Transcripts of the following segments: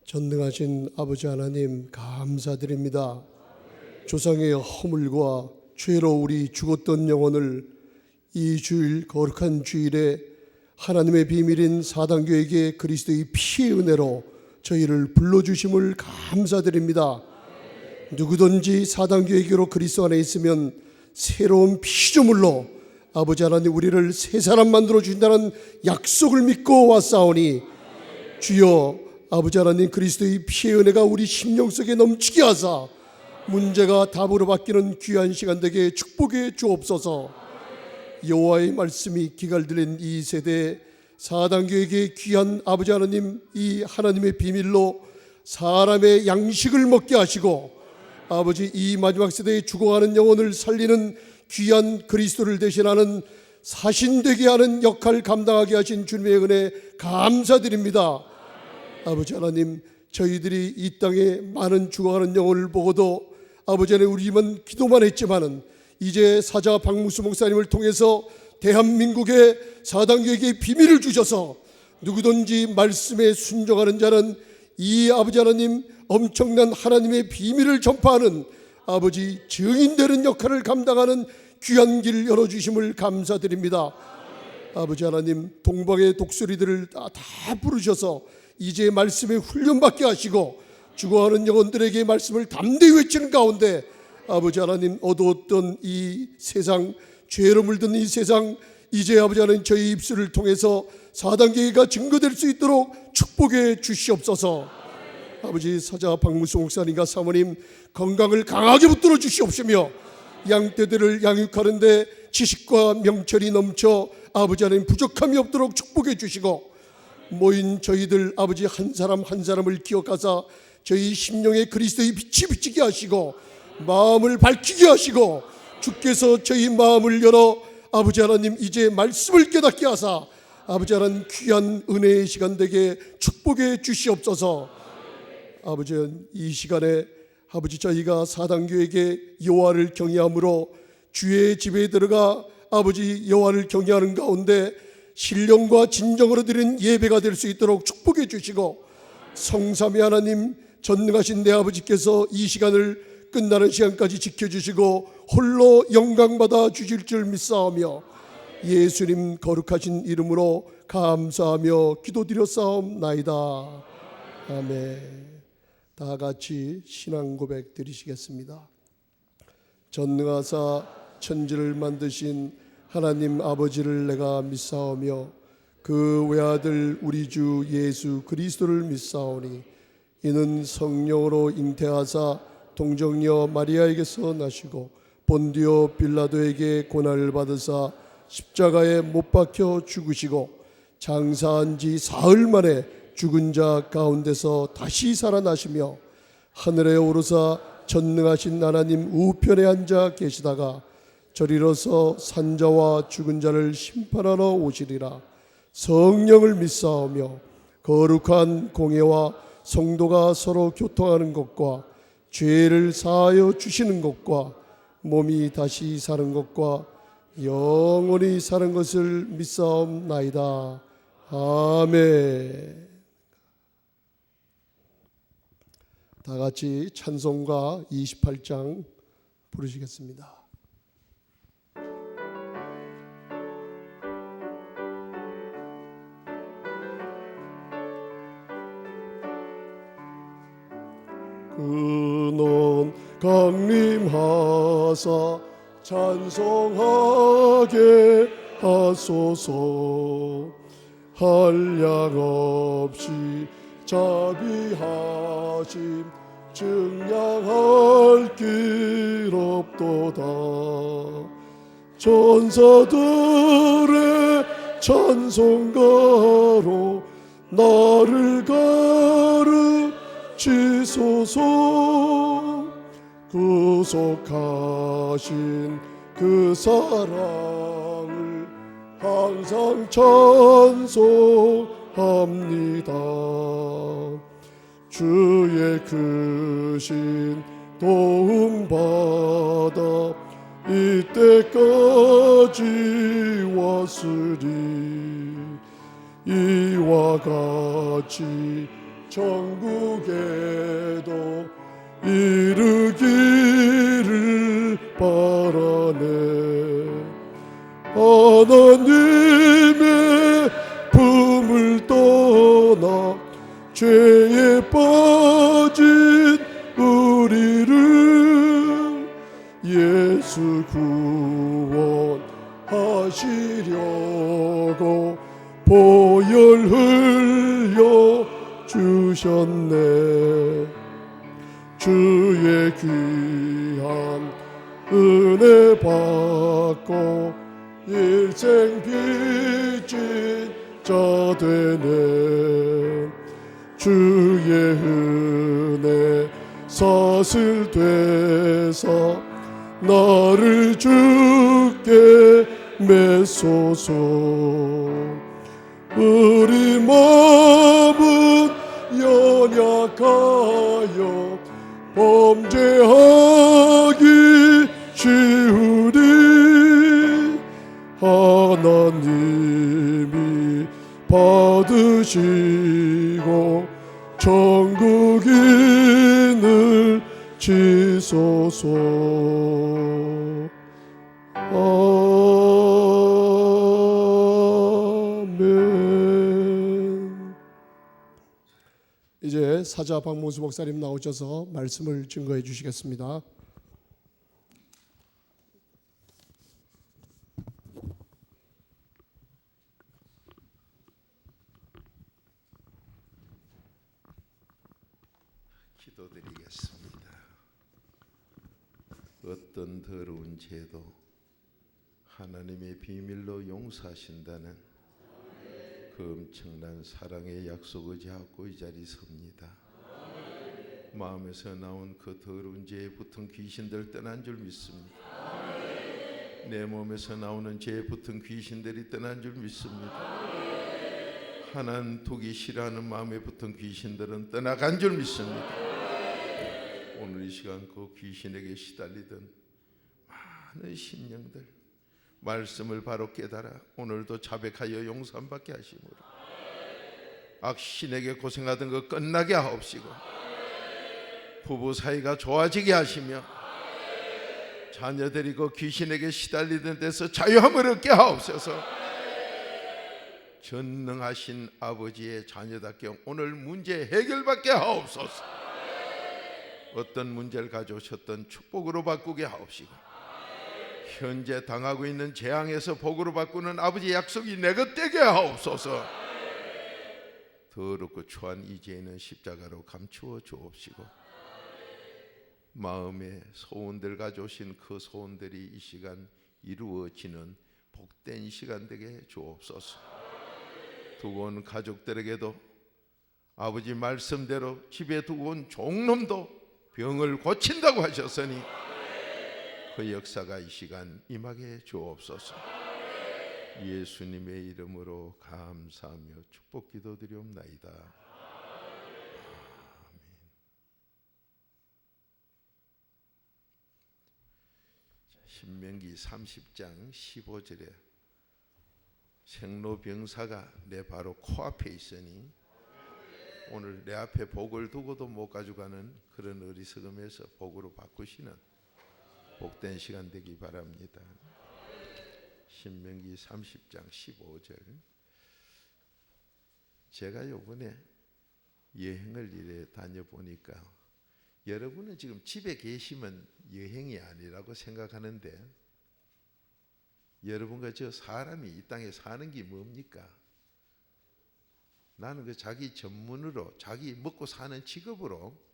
전능하신 아버지 하나님 감사드립니다. 조상의 허물과 죄로 우리 죽었던 영혼을 이 주일 거룩한 주일에 하나님의 비밀인 사단교회에게 그리스도의 피의 은혜로 저희를 불러주심을 감사드립니다. 누구든지 사단교회로 그리스도 안에 있으면 새로운 피조물로 아버지 하나님 우리를 새 사람 만들어 주신다는 약속을 믿고 왔사오니 주여 아버지 하나님 그리스도의 피의 은혜가 우리 심령 속에 넘치게 하사 문제가 답으로 바뀌는 귀한 시간 되게 축복해 주옵소서. 여호와의 말씀이 기갈들린 이 세대에 사단교회에게 귀한 아버지 하나님 이 하나님의 비밀로 사람의 양식을 먹게 하시고 아버지 이 마지막 세대에 죽어가는 영혼을 살리는 귀한 그리스도를 대신하는 사신되게 하는 역할 감당하게 하신 주님의 은혜 감사드립니다. 아버지 하나님 저희들이 이 땅에 많은 죽어가는 영혼을 보고도 아버지 하나님 우리만 기도만 했지만은 이제 사자 박무수 목사님을 통해서 대한민국의 사단교회에게 비밀을 주셔서 누구든지 말씀에 순종하는 자는 이 아버지 하나님 엄청난 하나님의 비밀을 전파하는 아버지 증인되는 역할을 감당하는 귀한 길 열어주심을 감사드립니다. 아버지 하나님 동방의 독수리들을 다 부르셔서 이제 말씀에 훈련받게 하시고 죽어가는 영혼들에게 말씀을 담대히 외치는 가운데 아버지 하나님 어두웠던 이 세상 죄로 물든 이 세상 이제 아버지 하나님 저희 입술을 통해서 사단계가 증거될 수 있도록 축복해 주시옵소서. 아버지 사자 박무수 목사님과 사모님 건강을 강하게 붙들어 주시옵시며 양떼들을 양육하는데 지식과 명철이 넘쳐 아버지 하나님 부족함이 없도록 축복해 주시고 모인 저희들 아버지 한 사람 한 사람을 기억하사 저희 심령에 그리스도의 빛이 비치게 하시고 마음을 밝히게 하시고 주께서 저희 마음을 열어 아버지 하나님 이제 말씀을 깨닫게 하사 아버지 하나님 귀한 은혜의 시간 되게 축복해 주시옵소서. 아버지 이 시간에 아버지 저희가 사단교회에게 여호와를 경외함으로 주의 집에 들어가 아버지 여호와를 경외하는 가운데 신령과 진정으로 드린 예배가 될 수 있도록 축복해 주시고 성삼위 하나님 전능하신 내 아버지께서 이 시간을 끝나는 시간까지 지켜주시고 홀로 영광받아 주실 줄 믿사오며 예수님 거룩하신 이름으로 감사하며 기도드렸사옵나이다. 아멘. 다 같이 신앙 고백 드리시겠습니다. 전능하사 천지를 만드신 하나님 아버지를 내가 믿사오며 그 외아들 우리 주 예수 그리스도를 믿사오니 이는 성령으로 잉태하사 동정녀 마리아에게서 나시고 본디오 빌라도에게 고난을 받으사 십자가에 못 박혀 죽으시고 장사한 지 사흘 만에 죽은 자 가운데서 다시 살아나시며 하늘에 오르사 전능하신 하나님 우편에 앉아 계시다가 저리로서 산자와 죽은 자를 심판하러 오시리라. 성령을 믿사오며 거룩한 공예와 성도가 서로 교통하는 것과 죄를 사하여 주시는 것과 몸이 다시 사는 것과 영원히 사는 것을 믿사옵나이다. 아멘. 다 같이 찬송가 28장 부르시겠습니다. 근원 강림하사 찬송하게 하소서. 한량 없이 자비하심 증량할 길 없도다. 천사들의 찬송가로 나를 가르치소서. 구속하신 그 사랑을 항상 찬송합니다. 주의 크신 도움 받아 이때까지 왔으리. 이와 같이 천국에도 이르기를 바라네. 하나님의 품을 떠나 죄에 빠진 우리를 예수 구원하시려고 보혈 흘려 주셨네. 주의 귀한 은혜 받고 일생 빚진 자 되네. 주의 은혜 사슬 되사 나를 주께 메소서. 우리 마음은 연약하여 범죄하기 쉬우니 하나님이 받으시고 천국인을 지소서. 아멘. 이제 사자 박문수 목사님 나오셔서 말씀을 증거해 주시겠습니다. 기도드리겠습니다. 어떤 더러운 죄도 하나님의 비밀로 용서하신다는 그 엄청난 사랑의 약속 의지하고 이 자리에 섭니다. 마음에서 나온 그 더러운 죄에 붙은 귀신들 떠난 줄 믿습니다. 내 몸에서 나오는 죄에 붙은 귀신들이 떠난 줄 믿습니다. 하나님 두기 싫어하는 마음에 붙은 귀신들은 떠나간 줄 믿습니다. 오늘 이 시간 그 귀신에게 시달리던 많은 심령들 말씀을 바로 깨달아 오늘도 자백하여 용서받게 하시므로 악신에게 고생하던 거 끝나게 하옵시고 부부 사이가 좋아지게 하시며 자녀들이 그 귀신에게 시달리던 데서 자유함을 얻게 하옵소서. 전능하신 아버지의 자녀답게 오늘 문제 해결받게 하옵소서. 어떤 문제를 가져오셨던 축복으로 바꾸게 하옵시고 현재 당하고 있는 재앙에서 복으로 바꾸는 아버지의 약속이 내 것 되게 하옵소서. 더럽고 추한 이 죄는 십자가로 감추어 주옵시고 마음에 소원들 가져오신 그 소원들이 이 시간 이루어지는 복된 시간 되게 주옵소서. 두고 온 가족들에게도 아버지 말씀대로 집에 두고 온 종놈도 병을 고친다고 하셨으니 그 역사가 이 시간 임하게 주옵소서. 예수님의 이름으로 감사하며 축복 기도드리옵나이다. 아멘. 신명기 30장 15절에 생로병사가 내 바로 코앞에 있으니 오늘 내 앞에 복을 두고도 못 가져가는 그런 어리석음에서 복으로 바꾸시는 복된 시간 되기 바랍니다. 신명기 30장 15절. 제가 요번에 여행을 이래 다녀보니까 여러분은 지금 집에 계시면 여행이 아니라고 생각하는데 여러분과 저 사람이 이 땅에 사는 게 뭡니까? 나는 그 자기 전문으로 자기 먹고 사는 직업으로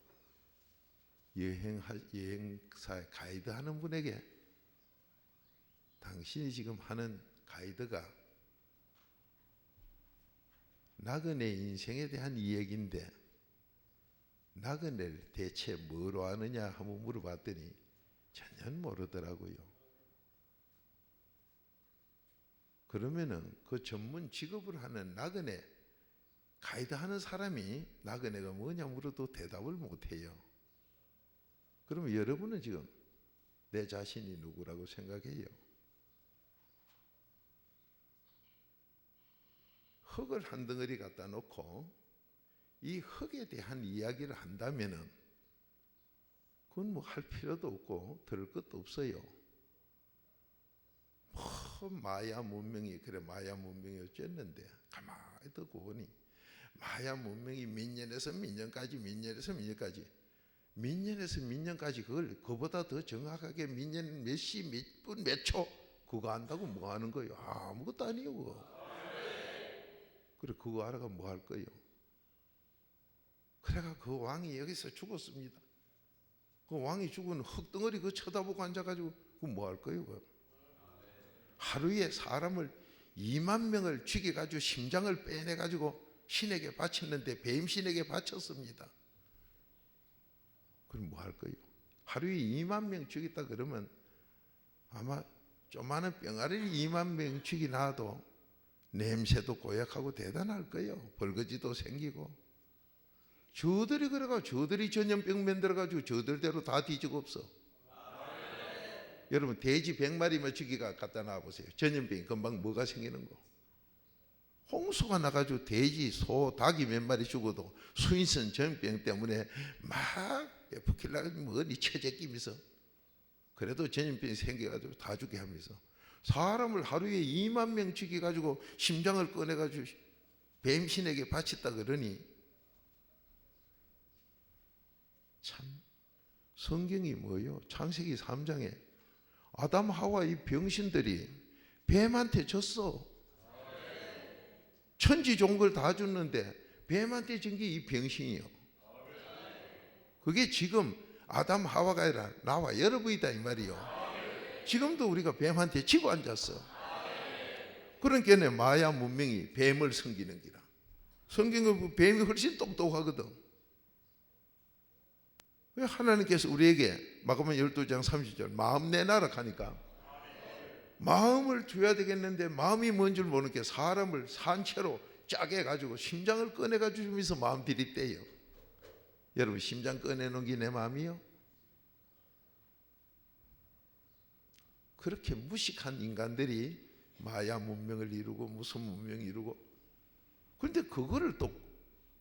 여행사 가이드 하는 분에게 당신이 지금 하는 가이드가 나그네 인생에 대한 이야기인데 나그네를 대체 뭐로 하느냐 한번 물어봤더니 전혀 모르더라고요. 그러면은 그 전문 직업을 하는 나그네 가이드 하는 사람이 나그네가 뭐냐 물어도 대답을 못해요. 그러면 여러분은 지금 내 자신이 누구라고 생각해요? 흙을 한 덩어리 갖다 놓고 이 흙에 대한 이야기를 한다면은 그건 뭐 할 필요도 없고 들을 것도 없어요. 마야 문명이 그래 마야 문명이 어쨌는데 가만히 듣고 보니 마야 문명이 민년에서 민년까지 민년에서 민년까지 민년에서 민년까지 그보다 더 정확하게 민년 몇 시 몇 분 몇 초 그거 안다고 뭐 하는 거예요? 아무것도 아니에요 그거. 그래 그거 알아가 뭐 할 거예요? 그래가 그 왕이 여기서 죽었습니다. 그 왕이 죽은 흙덩어리 그 쳐다보고 앉아가지고 그 뭐 할 거예요? 그거? 하루에 사람을 2만 명을 죽여가지고 심장을 빼내가지고 신에게 바쳤는데 뱀신에게 바쳤습니다. 그럼 뭐 할 거예요? 하루에 2만 명 죽였다 그러면 아마 조그마한 병아리를 2만 명 죽이나도 냄새도 고약하고 대단할 거예요. 벌거지도 생기고 저들이 그래가 저들이 전염병 만들어가지고 저들대로 다 뒤지고 없어. 여러분 돼지 100마리만 죽이가 갖다 놔보세요. 전염병이 금방 뭐가 생기는 거. 홍수가 나가지고 돼지, 소, 닭이 몇 마리 죽어도 수인성 전염병 때문에 막 에프킬라가 어디 처제 끼면서 그래도 전염병이 생겨가지고 다 죽게 하면서 사람을 하루에 2만 명 죽여가지고 심장을 꺼내가지고 뱀신에게 바쳤다 그러니 참 성경이 뭐요? 창세기 3장에 아담 하와 이 병신들이 뱀한테 졌어. 천지 좋은 걸 다 줬는데 뱀한테 진 게 이 병신이요. 그게 지금 아담 하와가 아니라 나와 여러분이다 이 말이요. 지금도 우리가 뱀한테 지고 앉았어. 그러니까 마야 문명이 뱀을 섬기는 기라. 성경은 뱀이 훨씬 똑똑하거든. 왜 하나님께서 우리에게 마가복음 12장 30절 마음 내놔라 하니까 마음을 줘야 되겠는데 마음이 뭔 줄 모르는 게 사람을 산채로 짜게 해가지고 심장을 꺼내가지고 주면서 마음 들이대요. 여러분 심장 꺼내놓은 게 내 마음이요? 그렇게 무식한 인간들이 마야 문명을 이루고 무슨 문명을 이루고 그런데 그거를 또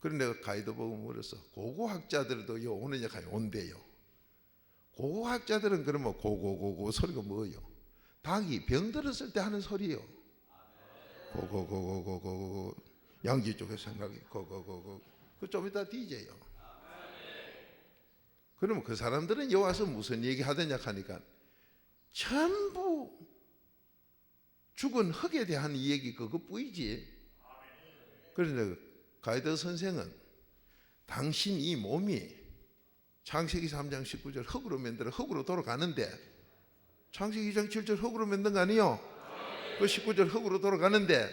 그런 내가 가이드 보고 물었어. 고고학자들도 요 오는 약간 온대요. 고고학자들은 그러면 고고고고 소리가 뭐예요? 닭이 병 들었을 때 하는 소리요. 고고고고고고 양지 쪽에 생각이 고고고고 그 좀 이따 뒤져요. 그러면 그 사람들은 여기 와서 무슨 얘기 하더냐 하니까 전부 죽은 흙에 대한 이야기 그것뿐이지. 그런데 가이드 선생은 당신 이 몸이 창세기 3장 19절 흙으로 만들어 흙으로 돌아가는데 창세기 2장 7절 흙으로 만든 거 아니요? 그 19절 흙으로 돌아가는데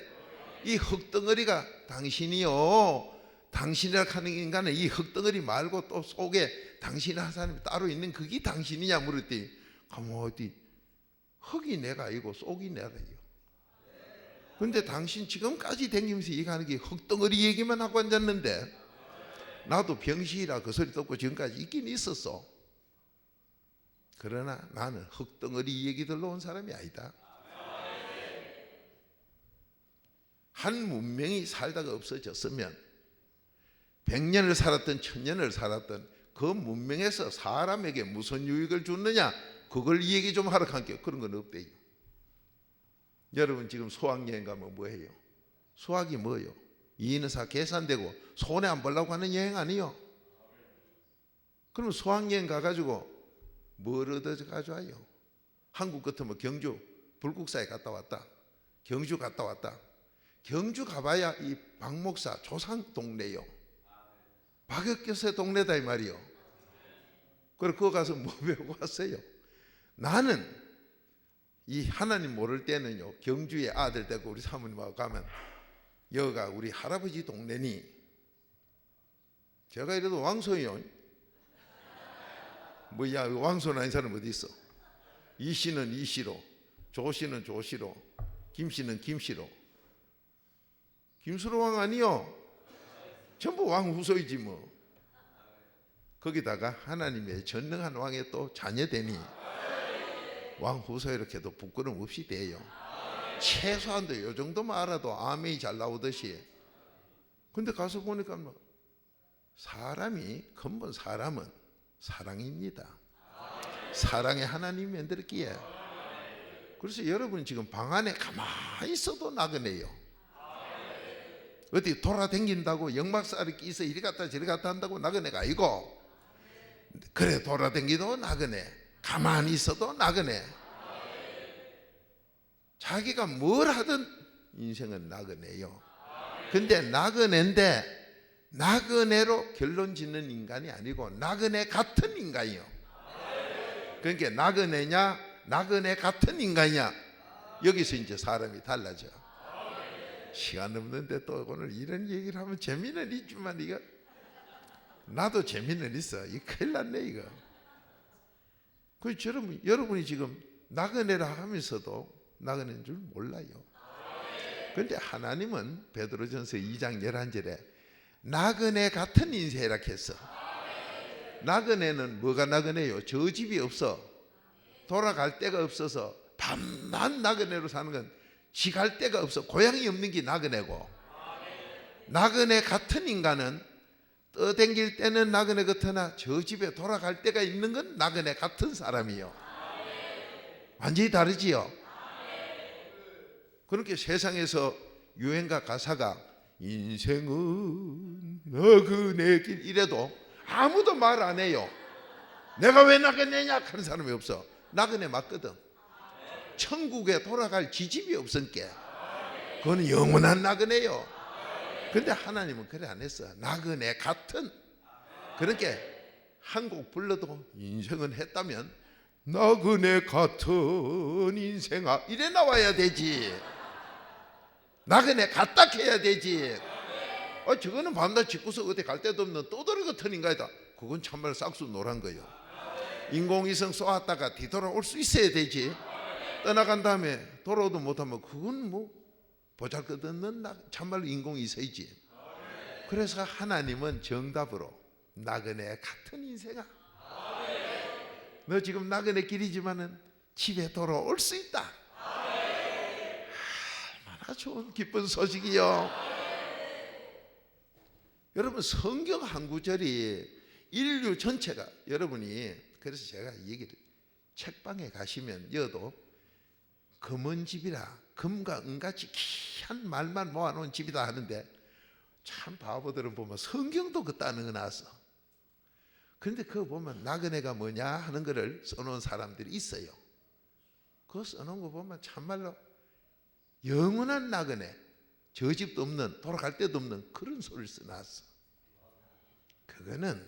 이 흙덩어리가 당신이요. 당신이라 하는 인간은 이 흙덩어리 말고 또 속에 당신이라는 사람이 따로 있는 그게 당신이냐 물었더니 어디 흙이 내가 아니고 속이 내가요. 근데 당신 지금까지 댕기면서 얘기하는 게 흙덩어리 얘기만 하고 앉았는데 나도 병신이라 그 소리 듣고 지금까지 있긴 있었어. 그러나 나는 흙덩어리 얘기 들러 온 사람이 아니다. 한 문명이 살다가 없어졌으면 100년을 살았던 1000년을 살았던 그 문명에서 사람에게 무슨 유익을 줬느냐 그걸 얘기 좀 하러 갈게요. 그런 건 없대요. 여러분 지금 수학여행 가면 뭐해요? 수학이 뭐예요? 2는 4 계산되고 손해 안 보려고 하는 여행 아니요? 그럼 수학여행 가가지고 뭘 얻어가져와요? 한국 같으면 경주 불국사에 갔다 왔다. 경주 갔다 왔다. 경주 가봐야 이 박 목사 조상 동네요. 박역교세 동네다 이 말이요. 그래 그거 가서 뭐 배우고 왔어요? 나는 이 하나님 모를 때는요 경주에 아들 되고 우리 사모님하고 가면 여기가 우리 할아버지 동네니 제가 이래도 왕소요. 뭐야 왕소는 아닌 사람 어디 있어? 이 씨는 이 씨로, 조 씨는 조 씨로, 김 씨는 김 씨로. 김수로 왕 아니요? 전부 왕 후손이지 뭐. 거기다가 하나님의 전능한 왕의 또 자녀되니 왕 후손 이렇게도 부끄럼 없이 돼요. 최소한도 요 정도만 알아도 아멘이 잘 나오듯이. 근데 가서 보니까 뭐 사람이 근본 사람은 사랑입니다. 사랑의 하나님이 만들었기에. 그래서 여러분 지금 방 안에 가만히 있어도 나그네요. 어디 돌아다닌다고 역막살이 끼서 이리 갔다 저리 갔다 한다고 나그네가 아니고, 그래 돌아다니도 나그네, 가만히 있어도 나그네. 자기가 뭘 하든 인생은 나그네요. 근데 나그네인데 나그네로 결론 짓는 인간이 아니고 나그네 같은 인간이요. 그러니까 나그네냐 나그네 같은 인간이냐, 여기서 이제 사람이 달라져. 시간 없는데 또 오늘 이런 얘기를 하면 재미는 있지만 이거 나도 재미는 있어. 이 큰일 났네 이거. 그래서 여러분이 지금 나그네라 하면서도 나그네인 줄 몰라요. 그런데 하나님은 베드로전서 2장 11절에 나그네 같은 인생이라 했어. 나그네는 뭐가 나그네요? 저 집이 없어, 돌아갈 데가 없어서 밤낮 나그네로 사는 건 지 갈 데가 없어, 고향이 없는 게 나그네고, 나그네 같은 인간은 떠댕길 때는 나그네 같으나 저 집에 돌아갈 때가 있는 건 나그네 같은 사람이요. 완전히 다르지요. 그렇게 세상에서 유행가 가사가 인생은 나그네 길 이래도 아무도 말 안 해요. 내가 왜 나그네냐 하는 사람이 없어. 나그네 맞거든. 천국에 돌아갈 지집이 없으니까 그건 영원한 나그네요. 근데 하나님은 그래 안 했어. 나그네 같은. 그렇게 한 곡 불러도 인생은 했다면 나그네 같은 인생아 이래 나와야 되지. 나그네 같다 해야 되지. 저거는 밤낮 짓고서 어디 갈 데도 없는 또다리 같은 인간이다. 그건 참말로 싹수 노란 거예요. 인공위성 쏘았다가 뒤돌아올 수 있어야 되지. 떠나간 다음에 돌아오도 못하면 그건 뭐 보잘것없는 참말로 인공위성이지. 그래서 하나님은 정답으로 나그네 같은 인생아, 너 지금 나그네 길이지만은 집에 돌아올 수 있다. 얼마나 좋은 기쁜 소식이요. 여러분 성경 한 구절이 인류 전체가, 여러분이 그래서 제가 이 얘기를, 책방에 가시면 여도 금은 집이라 금과 은같이 귀한 말만 모아놓은 집이다 하는데, 참 바보들은 보면 성경도 그따 넣어놨어. 그런데 그거 보면 나그네가 뭐냐 하는 거를 써놓은 사람들이 있어요. 그거 써놓은 거 보면 참말로 영원한 나그네, 저 집도 없는, 돌아갈 데도 없는 그런 소리를 써놨어. 그거는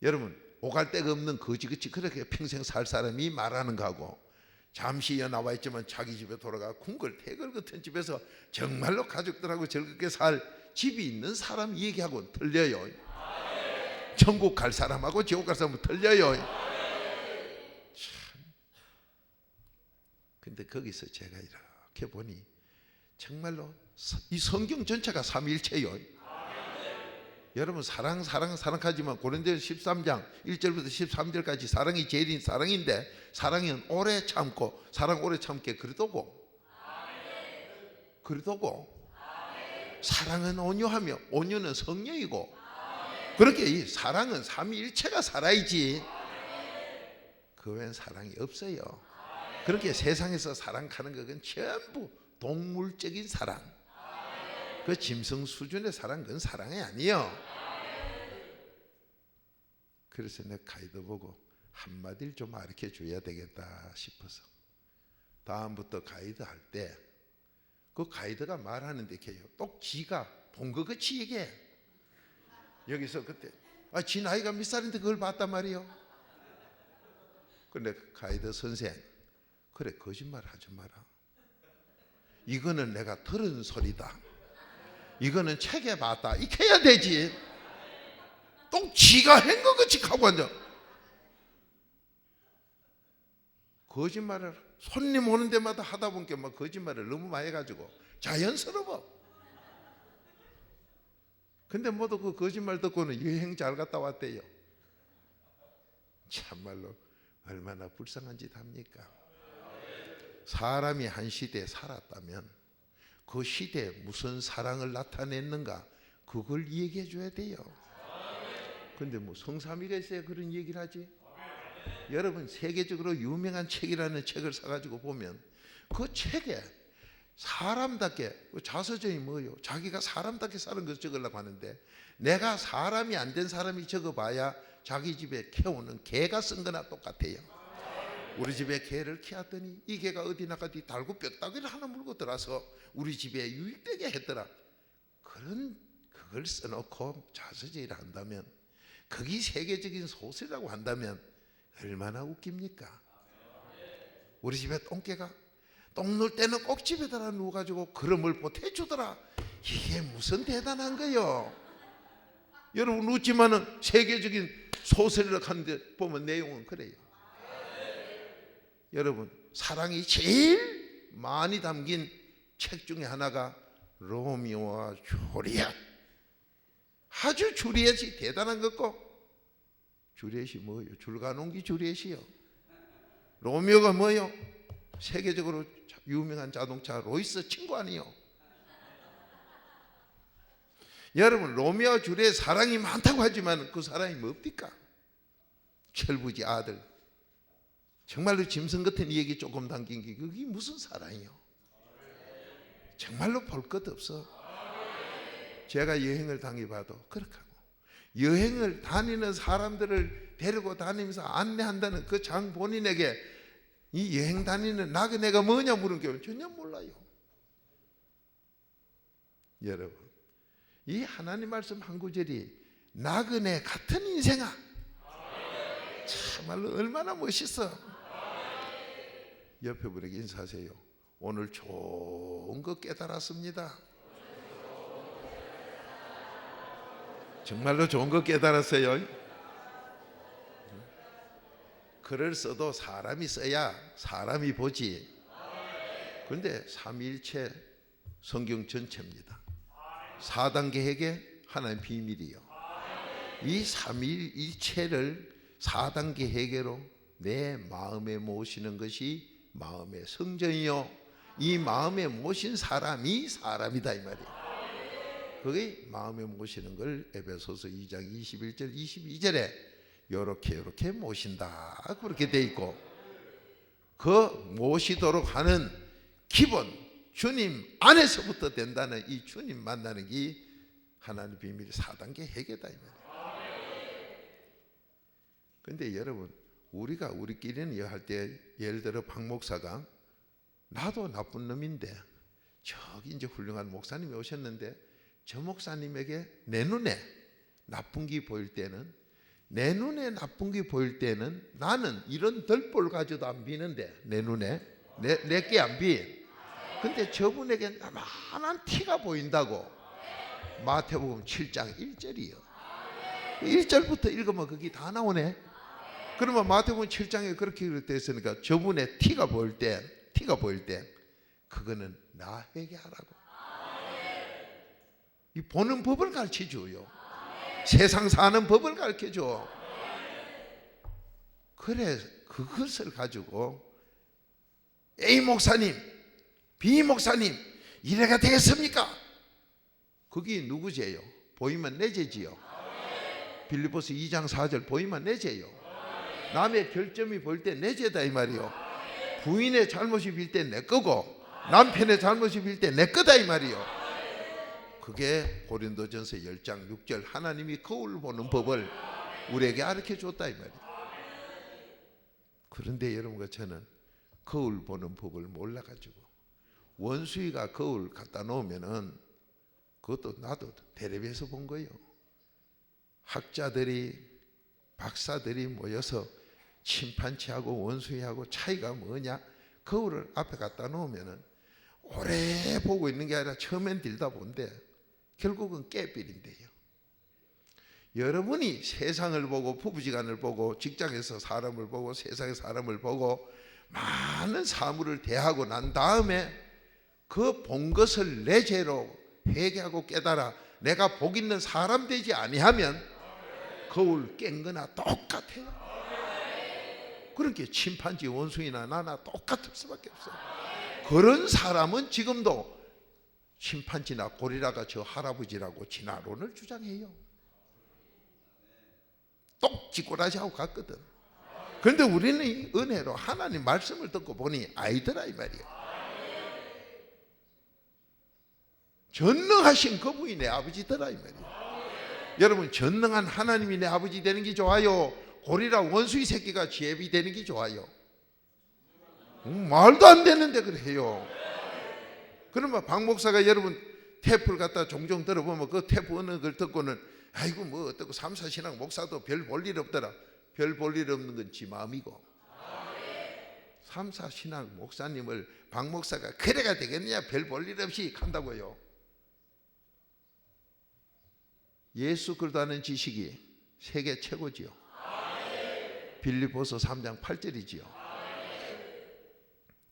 여러분 오갈 데가 없는 거지같이 그렇게 평생 살 사람이 말하는 거하고, 잠시 나와 있지만 자기 집에 돌아가 궁궐태걸 같은 집에서 정말로 가족들하고 즐겁게 살 집이 있는 사람 얘기하고는 틀려요. 천국 갈 사람하고 지옥 갈 사람은 틀려요. 참. 근데 거기서 제가 이렇게 보니 정말로 이 성경 전체가 삼위일체요. 여러분 사랑하지만 고린도전서 13장 1절부터 13절까지 사랑이 제일인 사랑인데, 사랑은 오래 참고, 사랑 오래 참게 그리도고, 사랑은 온유하며 온유는 성령이고, 그렇게 이 사랑은 삼위일체가 살아야지 그 외엔 사랑이 없어요. 그렇게 세상에서 사랑하는 것은 전부 동물적인 사랑, 그 짐승 수준의 사랑, 그건 사랑이 아니에요. 그래서 내가 가이드 보고 한마디를 좀 가르쳐 줘야 되겠다 싶어서 다음부터 가이드 할 때 그 가이드가 말하는데 똑 지가 본 것 같이 얘기해. 여기서 그때 지 나이가 몇 살인데 그걸 봤단 말이에요. 근데 가이드 선생, 그래 거짓말 하지 마라. 이거는 내가 들은 소리다. 이거는 책에 봤다. 이렇게 해야 되지. 또 지가 한 것 같이 하고 앉아. 거짓말을 손님 오는 데마다 하다 보니까 막 거짓말을 너무 많이 해가지고 자연스러워. 근데 모두 그 거짓말 듣고는 여행 잘 갔다 왔대요. 참말로 얼마나 불쌍한 짓 합니까? 사람이 한 시대에 살았다면 그 시대에 무슨 사랑을 나타냈는가, 그걸 얘기해 줘야 돼요. 근데 뭐 성삼위가 있어야 그런 얘기를 하지? 여러분 세계적으로 유명한 책이라는 책을 사가지고 보면 그 책에 사람답게 자서전이 뭐요? 자기가 사람답게 사는 것을 적으려고 하는데 내가 사람이 안 된 사람이 적어봐야 자기 집에 키워오는 개가 쓴 거나 똑같아요. 우리 집에 개를 키웠더니 이 개가 어디 나가디 달고 뼈다귀를 하나 물고 들어와서 우리 집에 유익되게 했더라. 그걸 써놓고 자서전을 한다면 그게 세계적인 소설이라고 한다면 얼마나 웃깁니까? 우리 집에 똥개가 똥 놀 때는 꼭 집에다가 누워가지고 그름을 보태주더라. 이게 무슨 대단한 거요? 여러분 웃지만은 세계적인 소설이라고 하는데 보면 내용은 그래요. 여러분 사랑이 제일 많이 담긴 책 중에 하나가 로미오와 줄리엣. 아주 줄리엣이 대단한 거고 줄리엣이 뭐예요? 줄가농기 줄리엣이요. 로미오가 뭐예요? 세계적으로 유명한 자동차 로이스 친구 아니요. 여러분 로미오와 줄리엣 사랑이 많다고 하지만 그 사랑이 뭡니까? 철부지 아들. 정말로 짐승 같은 얘기 조금 담긴 게 그게 무슨 사랑이요? 정말로 볼 것 없어. 제가 여행을 다녀봐도 그렇게 하고 여행을 다니는 사람들을 데리고 다니면서 안내한다는 그 장 본인에게 이 여행 다니는 나그네가 뭐냐 물은 게 전혀 몰라요. 여러분 이 하나님 말씀 한 구절이 나그네 같은 인생아 참말로 얼마나 멋있어. 옆에 분에게 인사하세요. 오늘 좋은 거 깨달았습니다. 정말로 좋은 거 깨달았어요. 글을 써도 사람이 써야 사람이 보지. 그런데 삼위일체 성경 전체입니다. 4단계 회개 하나님 비밀이요. 이 삼위일체를 4단계 회개로 내 마음에 모시는 것이 마음의 성전이요. 이 마음에 모신 사람이 사람이다 이 말이에요. 그게 마음에 모시는 걸 에베소서 2장 21절 22절에 요렇게 모신다 그렇게 돼 있고 그 모시도록 하는 기본 주님 안에서부터 된다는 이 주님 만나는 게 하나님 비밀 4단계 회개다 이 말이에요. 근데 여러분 우리가 우리끼리는 할 때 예를 들어 박 목사가 나도 나쁜 놈인데 저기 이제 훌륭한 목사님이 오셨는데 저 목사님에게 내 눈에 나쁜 게 보일 때는 내 눈에 나쁜 게 보일 때는 나는 이런 덜볼 가지고도 안 비는데 내 눈에 내게 안 비. 근데 저분에게 나만한 티가 보인다고 마태복음 7장 1절이요. 1절부터 읽으면 그게 다 나오네. 그러면 마태복음 7장에 그렇게 되어 있으니까 저분의 티가 보일 때 그거는 나 회개하라고. 이 보는 법을 가르쳐줘요. 세상 사는 법을 가르쳐줘. 그래 그것을 가지고 A 목사님 B 목사님 이래가 되겠습니까? 그게 누구 죄요? 보이면 내 죄지요. 빌립보서 2장 4절 보이면 내 죄요. 남의 결점이 보일 때 내 죄다 이 말이요. 부인의 잘못이 빌 때 내 거고 남편의 잘못이 빌 때 내 거다 이 말이요. 그게 고린도전서 10장 6절 하나님이 거울 보는 법을 우리에게 가르쳐 줬다 이 말이에요. 그런데 여러분과 저는 거울 보는 법을 몰라가지고 원수이가 거울 갖다 놓으면은 그것도 나도 텔레비에서 본 거예요. 학자들이 박사들이 모여서 침판치하고 원수이하고 차이가 뭐냐? 거울을 앞에 갖다 놓으면은 오래 보고 있는 게 아니라 처음엔 들다 본데 결국은 깨빌인데요. 여러분이 세상을 보고 부부지간을 보고 직장에서 사람을 보고 세상의 사람을 보고 많은 사물을 대하고 난 다음에 그 본 것을 내 죄로 회개하고 깨달아 내가 복 있는 사람 되지 아니하면 거울 깬 거나 똑같아요. 그러니까 침판지 원숭이나 나나 똑같을 수밖에 없어요. 그런 사람은 지금도 침판지나 고리라가 저 할아버지라고 진화론을 주장해요. 똑지꼬라지하고 갔거든. 그런데 우리는 이 은혜로 하나님 말씀을 듣고 보니 아니더라 이 말이야. 전능하신 그분이 내 아버지더라 이 말이야. 여러분, 전능한 하나님이 내 아버지 되는 게 좋아요, 고리라 원수의 새끼가 지혜비 되는 게 좋아요? 말도 안 되는데 그래요. 그러면 박 목사가 여러분 테이프를 갖다 종종 들어보면 그 테이프 어느 걸 듣고는 아이고 뭐 어떻고 삼사신앙 목사도 별 볼 일 없더라. 별 볼 일 없는 건 지 마음이고, 삼사신앙 목사님을 박 목사가 그래가 되겠느냐, 별 볼 일 없이 간다고요. 예수 그리스도 아는 지식이 세계 최고지요. 빌립보서 3장 8절이지요.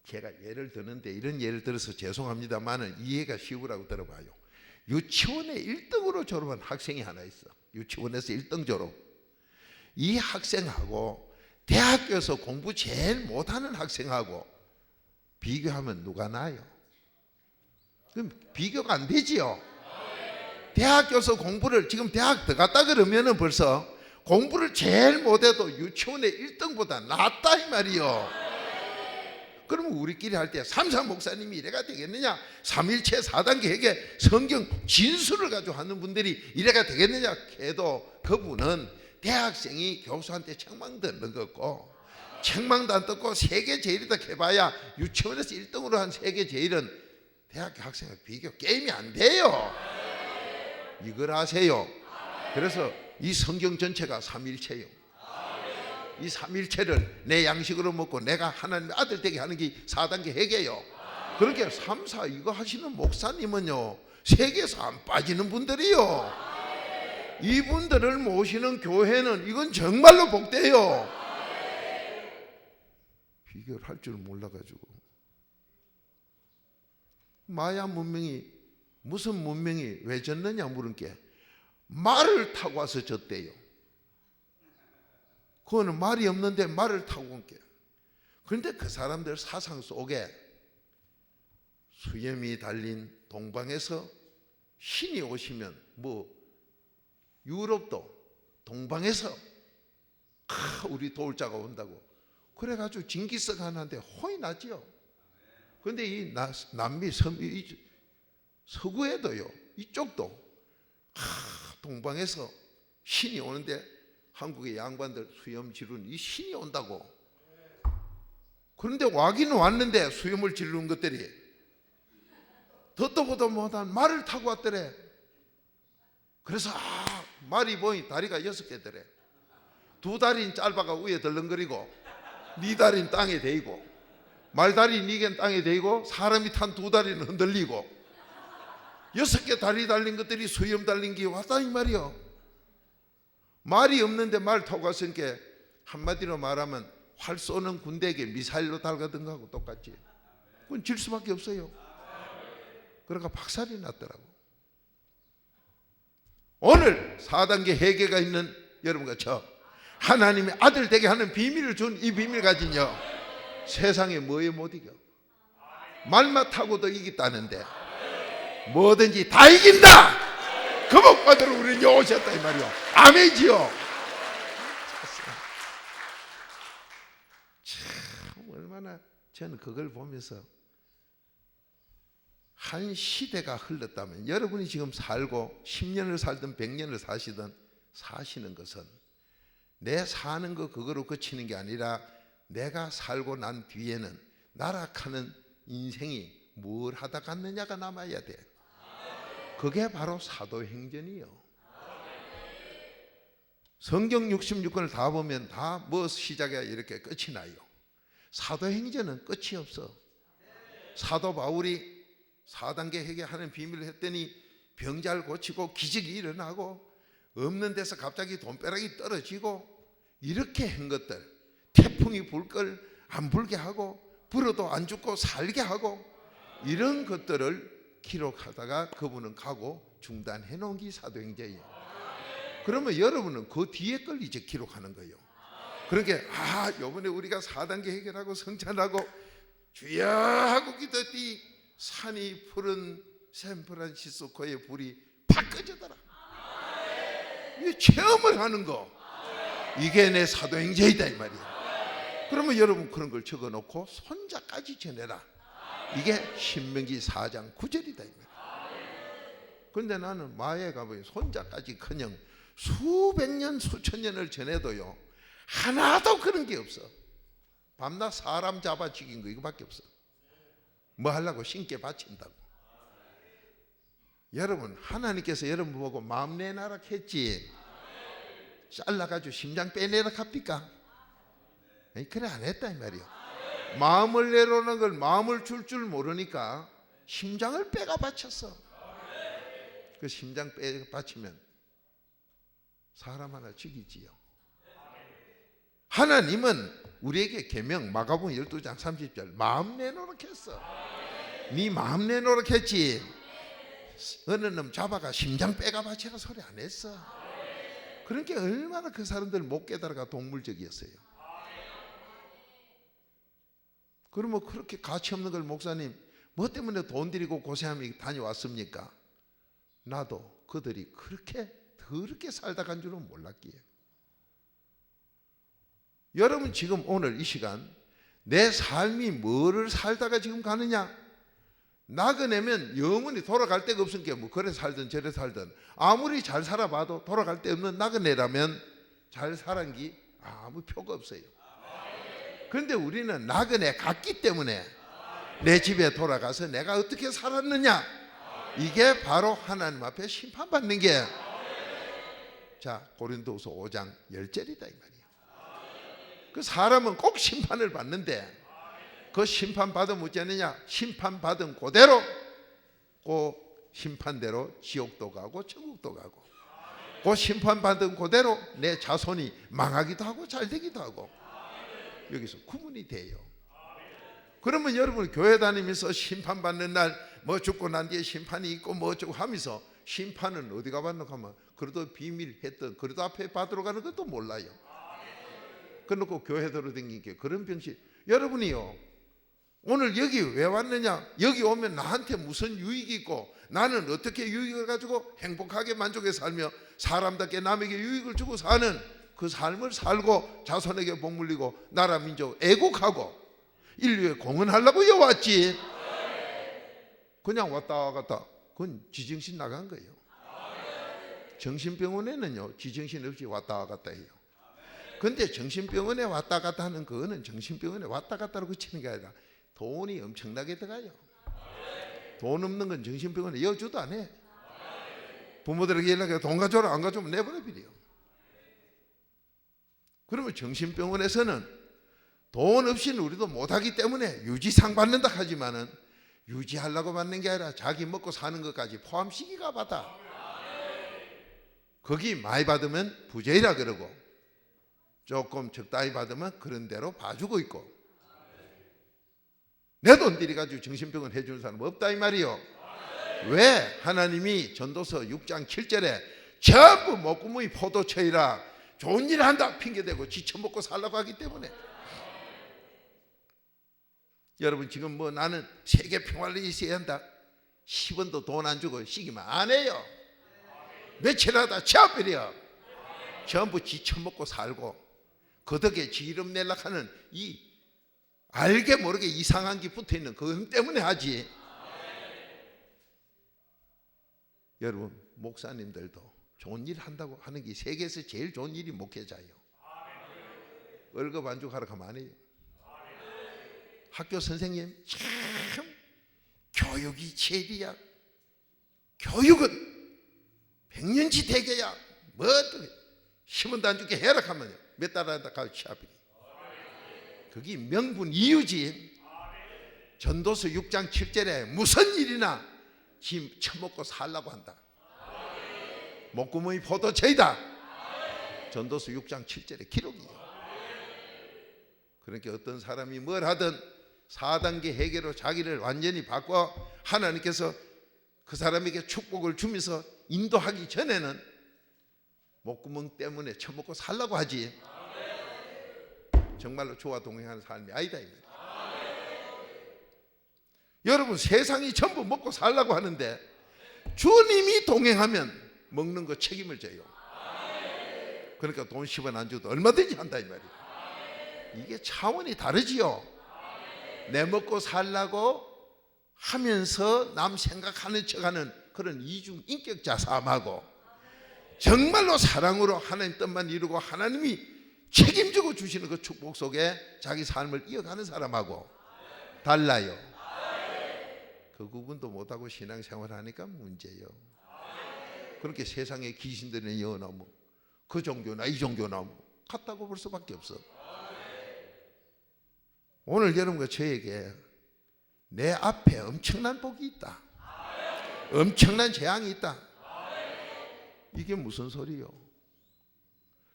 제가 예를 드는데 이런 예를 들어서 죄송합니다만은 이해가 쉬우라고 들어봐요. 유치원에 1등으로 졸업한 학생이 하나 있어. 유치원에서 1등 졸업. 이 학생하고 대학교에서 공부 제일 못하는 학생하고 비교하면 누가 나아요? 그럼 비교가 안 되지요. 대학교에서 공부를 지금 대학 들어갔다 그러면은 벌써 공부를 제일 못해도 유치원의 1등보다 낫다 이 말이요. 그러면 우리끼리 할 때 삼사 목사님이 이래가 되겠느냐, 삼일체 4단계 회개 성경 진수를 가지고 하는 분들이 이래가 되겠느냐 해도 그분은 대학생이 교수한테 책망 듣는 거고, 책망도 안 듣고 세계 제일이다 해봐야 유치원에서 1등으로 한 세계 제일은 대학교 학생과 비교 게임이 안 돼요. 이걸 아세요? 그래서 이 성경 전체가 삼일체요. 이 삼일체를 내 양식으로 먹고 내가 하나님의 아들 되게 하는 게 4단계 회개요. 그렇게 3, 4 이거 하시는 목사님은요 세계에서 안 빠지는 분들이요. 이분들을 모시는 교회는 이건 정말로 복돼요. 비교를 할 줄 몰라가지고 마야 문명이 무슨 문명이 왜 졌느냐 물은 게 말을 타고 와서 졌대요. 그거는 말이 없는데 말을 타고 온 게. 그런데 그 사람들 사상 속에 수염이 달린 동방에서 신이 오시면 뭐 유럽도 동방에서 우리 도울 자가 온다고 그래가지고 징기스칸한테 혼이 나지요. 그런데 이 남미 서구에도요 이쪽도 동방에서 신이 오는데 한국의 양반들 수염 지른 이 신이 온다고. 그런데 와기는 왔는데 수염을 지르는 것들이 듣도 보도 못한 말을 타고 왔더래. 그래서 말이 보니 다리가 6개더래. 2다리는 짧아가 위에 덜렁거리고 네 다리는 땅에 대이고 말다리 4개는 땅에 대이고 사람이 탄 2다리는 흔들리고 6개 다리 달린 것들이 수염 달린 게 왔다 이 말이요. 말이 없는데 말 타고 왔으니까 한마디로 말하면 활 쏘는 군대에게 미사일로 달가든가 하고 똑같지. 그건 질 수밖에 없어요. 그러니까 박살이 났더라고. 오늘 4단계 회개가 있는 여러분과 저 하나님의 아들 되게 하는 비밀을 준 이 비밀 가진요 세상에 뭐에 못 이겨. 말만 타고도 이겼다는데 뭐든지 다 이긴다. 그 복 받으러 우리는 오셨다 이 말이요. 아멘이지요. 참 얼마나 저는 그걸 보면서 한 시대가 흘렀다면 여러분이 지금 살고 10년을 살든 100년을 사시든 사시는 것은 내 사는 거 그거로 그치는 게 아니라 내가 살고 난 뒤에는 나락하는 인생이 뭘 하다 갔느냐가 남아야 돼. 그게 바로 사도행전이요. 성경 66권을 다 보면 다 뭐 시작이야 이렇게 끝이 나요. 사도행전은 끝이 없어. 사도 바울이 4단계 회개하는 비밀을 했더니 병자를 고치고 기적이 일어나고 없는 데서 갑자기 돈벼락이 떨어지고 이렇게 한 것들, 태풍이 불 걸 안 불게 하고 불어도 안 죽고 살게 하고 이런 것들을 기록하다가 그분은 가고 중단해 놓은 게 사도행전이에요. 그러면 여러분은 그 뒤에 걸 이제 기록하는 거예요. 그러니까 이번에 우리가 4단계 해결하고 성찬하고 주여 하고 기도했더니 산이 푸른 샌프란시스코의 불이 팍 꺼지더라. 이게 체험을 하는 거. 이게 내 사도행전이다 이 말이야. 그러면 여러분 그런 걸 적어놓고 손자까지 전해라. 이게 신명기 4장 9절이다 이 말이야. 그런데 나는 마에 가보니 손자까지커녕 수백 년 수천 년을 전해도요 하나도 그런 게 없어. 밤낮 사람 잡아 죽인 거 이거밖에 없어. 뭐 하려고? 신께 바친다고. 여러분 하나님께서 여러분 보고 마음 내놔라 했지 잘라가지고 심장 빼내라 합니까? 그래 안 했다 이 말이요. 마음을 내놓는 걸 마음을 줄 모르니까 심장을 빼가 바쳤어. 그 심장 빼가 바치면 사람 하나 죽이지요. 하나님은 우리에게 계명 마가복음 12장 30절 마음 내놓으라 했어. 네 마음 내놓으라 했지 어느 놈 잡아가 심장 빼가 바치라 소리 안 했어. 그러니까 얼마나 그 사람들 못 깨달아가 동물적이었어요. 그러면 그렇게 가치 없는 걸 목사님 뭐 때문에 돈 들이고 고생하며 다녀왔습니까? 나도 그들이 그렇게 더럽게 살다 간 줄은 몰랐기에. 여러분 지금 오늘 이 시간 내 삶이 뭐를 살다가 지금 가느냐? 나그네면 영원히 돌아갈 데가 없으니까 뭐 그래 살든 저래 살든 아무리 잘 살아봐도 돌아갈 데 없는 나그네라면 잘 살은 게 아무 표가 없어요. 그런데 우리는 나그네 갔기 때문에 내 집에 돌아가서 내가 어떻게 살았느냐, 이게 바로 하나님 앞에 심판받는 게, 자 고린도후서 5장 10절이다 이 말이에요. 그 사람은 꼭 심판을 받는데 그 심판 받으면 어쩌느냐, 심판 받은 그대로 그 심판대로 지옥도 가고 천국도 가고, 그 심판 받은 그대로 내 자손이 망하기도 하고 잘 되기도 하고, 여기서 구분이 돼요. 그러면 여러분 교회 다니면서 심판 받는 날 뭐 죽고 난 뒤에 심판이 있고 뭐 어쩌고 하면서 심판은 어디가 받는가 하면 그래도 비밀했던 그래도 앞에 받으러 가는 것도 몰라요. 그래놓고 교회 들어다니는 게 그런 병신. 여러분이요 오늘 여기 왜 왔느냐, 여기 오면 나한테 무슨 유익이 있고 나는 어떻게 유익을 가지고 행복하게 만족해 살며 사람답게 남에게 유익을 주고 사는 그 삶을 살고 자손에게 복 물리고 나라 민족 애국하고 인류에 공헌하려고 여왔지. 그냥 왔다 갔다 그건 지정신 나간 거예요. 정신병원에는요 지정신 없이 왔다 갔다 해요. 근데 정신병원에 왔다 갔다 하는 그거는 정신병원에 왔다 갔다로 그치는 게 아니라 돈이 엄청나게 들어가요. 돈 없는 건 정신병원에 여주도 안 해. 부모들에게 연락해 돈 가져라, 안 가져오면 내버려 버려요. 그러면 정신병원에서는 돈 없이는 우리도 못하기 때문에 유지상 받는다 하지만은 유지하려고 받는 게 아니라 자기 먹고 사는 것까지 포함시키가 받아. 거기 많이 받으면 부재이라 그러고 조금 적당히 받으면 그런 대로 봐주고 있고, 내 돈 들여가지고 정신병원 해주는 사람 없다 이 말이요. 왜? 하나님이 전도서 6장 7절에 전부 목구멍이 포도처이라 좋은 일 한다 핑계대고 지쳐먹고 살라고 하기 때문에. 여러분 지금 뭐 나는 세계 평화를 있어야 한다 10원도 돈 안 주고 시기만 안 해요. 며칠 하다 치아버려. 전부 지쳐먹고 살고 그 덕에 지름 내락하는 이 알게 모르게 이상한 게 붙어있는 그것 때문에 하지. 여러분 목사님들도 좋은 일 한다고 하는 게 세계에서 제일 좋은 일이 목회자예요. 월급 안 주고 하러 가면 안 해요. 학교 선생님 참 교육이 제일이야. 교육은 백년치 대계야. 뭐 10원도 안 주게 해라 하면 몇 달 한다 가서 취업이. 그게 명분 이유지. 전도서 6장 7절에 무슨 일이나 짐 처먹고 살라고 한다. 목구멍이 포도처이다. 전도서 6장 7절에 기록이에요. 그러니까 어떤 사람이 뭘 하든 4단계 해계로 자기를 완전히 바꿔 하나님께서 그 사람에게 축복을 주면서 인도하기 전에는 목구멍 때문에 처먹고 살라고 하지. 정말로 주와 동행하는 삶이 아니다. 여러분 세상이 전부 먹고 살라고 하는데 주님이 동행하면 먹는 거 책임을 져요. 그러니까 돈 10원 안 줘도 얼마든지 한다 이 말이에요. 이게 차원이 다르지요. 내 먹고 살라고 하면서 남 생각하는 척하는 그런 이중 인격자 삶하고 정말로 사랑으로 하나님 뜻만 이루고 하나님이 책임지고 주시는 그 축복 속에 자기 삶을 이어가는 사람하고 달라요. 그 구분도 못하고 신앙생활 하니까 문제예요. 그렇게 세상에 귀신들은 여나무 그 종교나 이 종교나 같다고 볼 수밖에 없어. 오늘 여러분과 저에게 내 앞에 엄청난 복이 있다, 엄청난 재앙이 있다. 이게 무슨 소리요?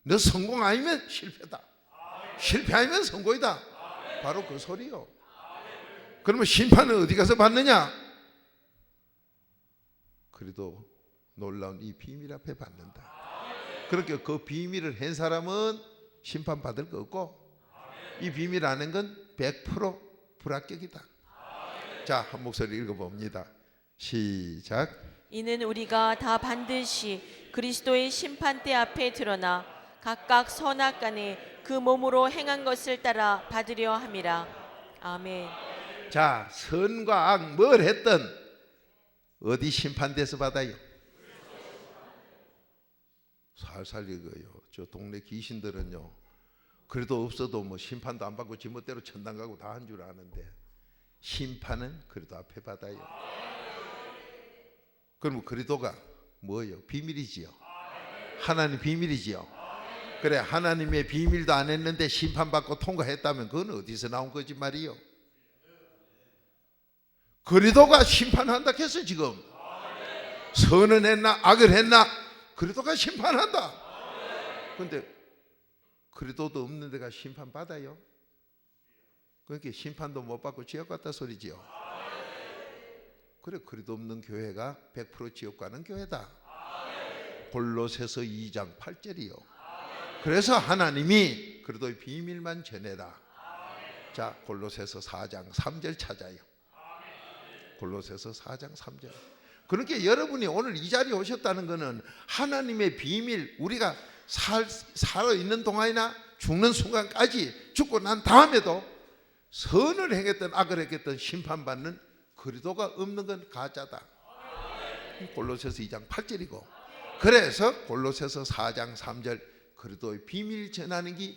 너 성공 아니면 실패다, 실패 아니면 성공이다. 바로 그 소리요. 그러면 심판은 어디 가서 받느냐? 그래도 놀라운 이 비밀 앞에 받는다. 그렇게 그 비밀을 한 사람은 심판받을 거 없고 이 비밀 아는 건 100% 불합격이다. 자, 한 목소리 읽어봅니다. 시작. 이는 우리가 다 반드시 그리스도의 심판대 앞에 드러나 각각 선악간에 그 몸으로 행한 것을 따라 받으려 함이라. 아멘. 자, 선과 악 뭘 했든 어디 심판대에서 받아요? 살살 읽어요. 저 동네 귀신들은요, 그래도 없어도 뭐 심판도 안 받고 지멋대로 천당 가고 다 한 줄 아는데 심판은 그래도 앞에 받아요. 그럼 그리도가 뭐예요? 비밀이지요. 하나님 비밀이지요. 그래, 하나님의 비밀도 안 했는데 심판받고 통과했다면 그건 어디서 나온 거짓말이요? 그리도가 심판한다 했어. 지금 선은 했나 악을 했나 그리도가 심판한다. 그런데 그리도도 없는 데가 심판받아요? 그러니까 심판도 못 받고 지옥 갔다 소리지요. 그래, 그리도 없는 교회가 100% 지옥 가는 교회다. 골로새서 2장 8절이요. 그래서 하나님이 그래도 비밀만 전해라. 자, 골로새서 4장 3절 찾아요. 골로새서 4장 3절. 그렇게 여러분이 오늘 이 자리에 오셨다는 것은 하나님의 비밀, 우리가 살아있는 동안이나 죽는 순간까지 죽고 난 다음에도 선을 행했던 악을 행했던 심판받는 그리도가 없는 건 가짜다. 골로새서 2장 8절이고 그래서 골로새서 4장 3절 그리도의 비밀 전하는 게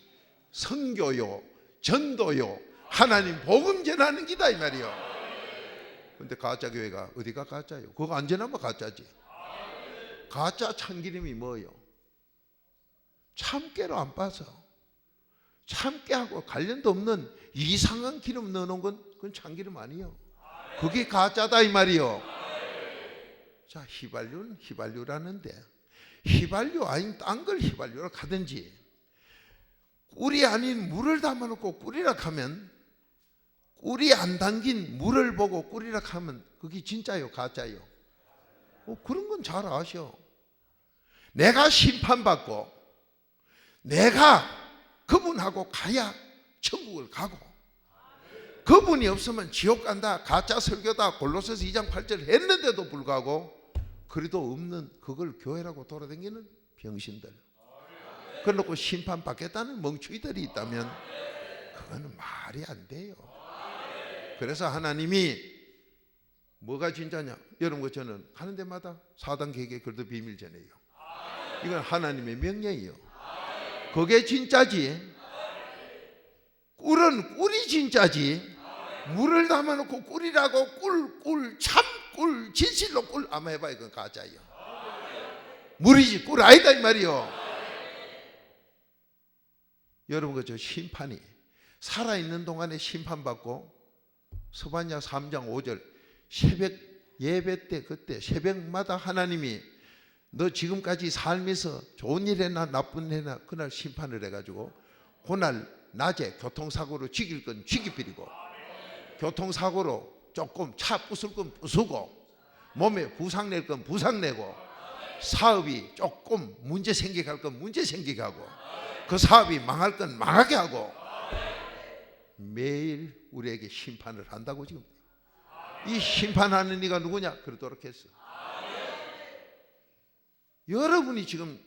선교요, 전도요, 하나님 복음 전하는 기다 이 말이요. 근데 가짜 교회가 어디가 가짜요? 그거 안 전하면 가짜지. 가짜 참기름이 뭐예요? 참깨로 안 빠서 참깨하고 관련도 없는 이상한 기름 넣어놓은 건 그건 참기름 아니에요. 그게 가짜다 이 말이요. 자, 휘발유는 휘발유라는데 휘발유 아닌 딴 걸 휘발유로 가든지 꿀이 아닌 물을 담아놓고 꿀이라 하면 꿀이 안 담긴 물을 보고 꿀이라 하면 그게 진짜요 가짜요? 그런 건 잘 아셔. 내가 심판받고 내가 그분하고 가야 천국을 가고 그분이 없으면 지옥 간다, 가짜 설교다, 골로새서 2장 8절 했는데도 불구하고 그래도 없는 그걸 교회라고 돌아다니는 병신들, 그래놓고 심판받겠다는 멍충이들이 있다면 그거는 말이 안 돼요. 그래서 하나님이 뭐가 진짜냐? 여러분, 저는 가는 데마다 사단계획에 그래도 비밀 전해요. 이건 하나님의 명령이에요. 그게 진짜지. 꿀은 꿀이 진짜지. 물을 담아놓고 꿀이라고 꿀 참꿀 진실로 꿀 아마 해봐. 이건 가짜예요. 물이지 꿀 아니다 이 말이요. 여러분, 저 심판이 살아있는 동안에 심판받고 스바냐 3장 5절 새벽 예배 때 그때 새벽마다 하나님이 너 지금까지 살면서 좋은 일 했나 나쁜 일 했나 그날 심판을 해가지고 그날 낮에 교통사고로 죽일 건 죽이버리고 교통사고로 조금 차 부술 건 부수고 몸에 부상 낼 건 부상 내고 사업이 조금 문제 생기게 할 건 문제 생기게 하고 그 사업이 망할 건 망하게 하고 매일 우리에게 심판을 한다고. 지금 이 심판하는 이가 누구냐? 그러도록 했어. 여러분이 지금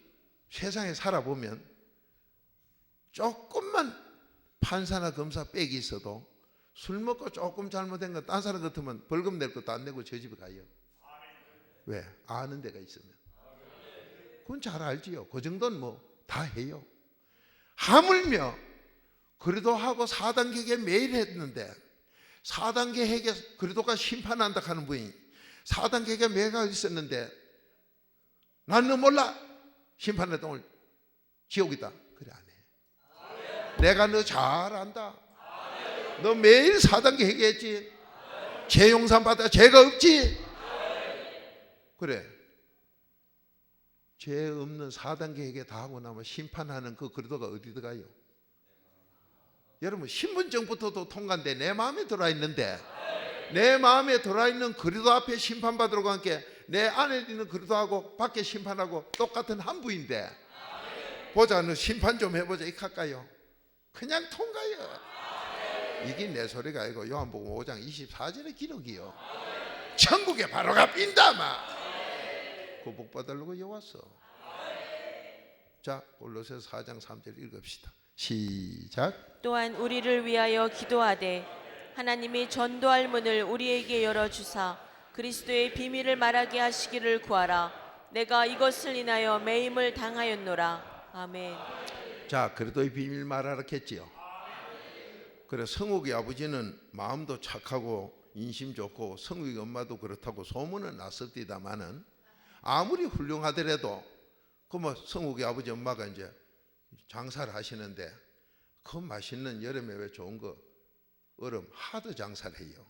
세상에 살아보면 조금만 판사나 검사 빽이 있어도 술 먹고 조금 잘못된 건 딴 사람 같으면 벌금 낼 것도 안 내고 저 집에 가요. 왜? 아는 데가 있으면. 그건 잘 알지요. 그 정도는 뭐 다 해요. 하물며 그래도 하고 4단계 회개 매일 했는데 4단계 회개 그래도가 심판한다 하는 분이 4단계 회개 매일 하고 있었는데 난 너 몰라? 심판의 동을 지옥이다. 그래 안 해. 내가 너 잘 안다. 너 매일 4단계 회개했지. 죄 용산 받아 죄가 없지. 그래. 죄 없는 4단계 회개 다 하고 나면 심판하는 그 그리도가 어디 들어가요? 여러분 신분증부터도 통과인데 내 마음에 들어있는데 내 마음에 들어있는 그리도 앞에 심판받으러 간 게 내 안에 있는 그리도하고 밖에 심판하고 똑같은 한 부인데 보자 너 심판 좀 해보자 이 할까요? 그냥 통과요. 이게 내 소리가 아니고 요한복음 5장 24절의 기록이요. 천국에 바로 가 빈다마 그 복 받으려고 여왔어. 자 골로새서 4장 3절 읽읍시다. 시작. 또한 우리를 위하여 기도하되 하나님이 전도할 문을 우리에게 열어주사 그리스도의 비밀을 말하게 하시기를 구하라. 내가 이것을 인하여 매임을 당하였노라. 아멘. 자 그리스도의 비밀 말하라 했지요. 그래 성욱이 아버지는 마음도 착하고 인심 좋고 성욱이 엄마도 그렇다고 소문은 났었디다마는 아무리 훌륭하더라도 그 뭐 성욱이 아버지 엄마가 이제 장사를 하시는데 그 맛있는 여름에 왜 좋은 거 얼음 하드 장사를 해요.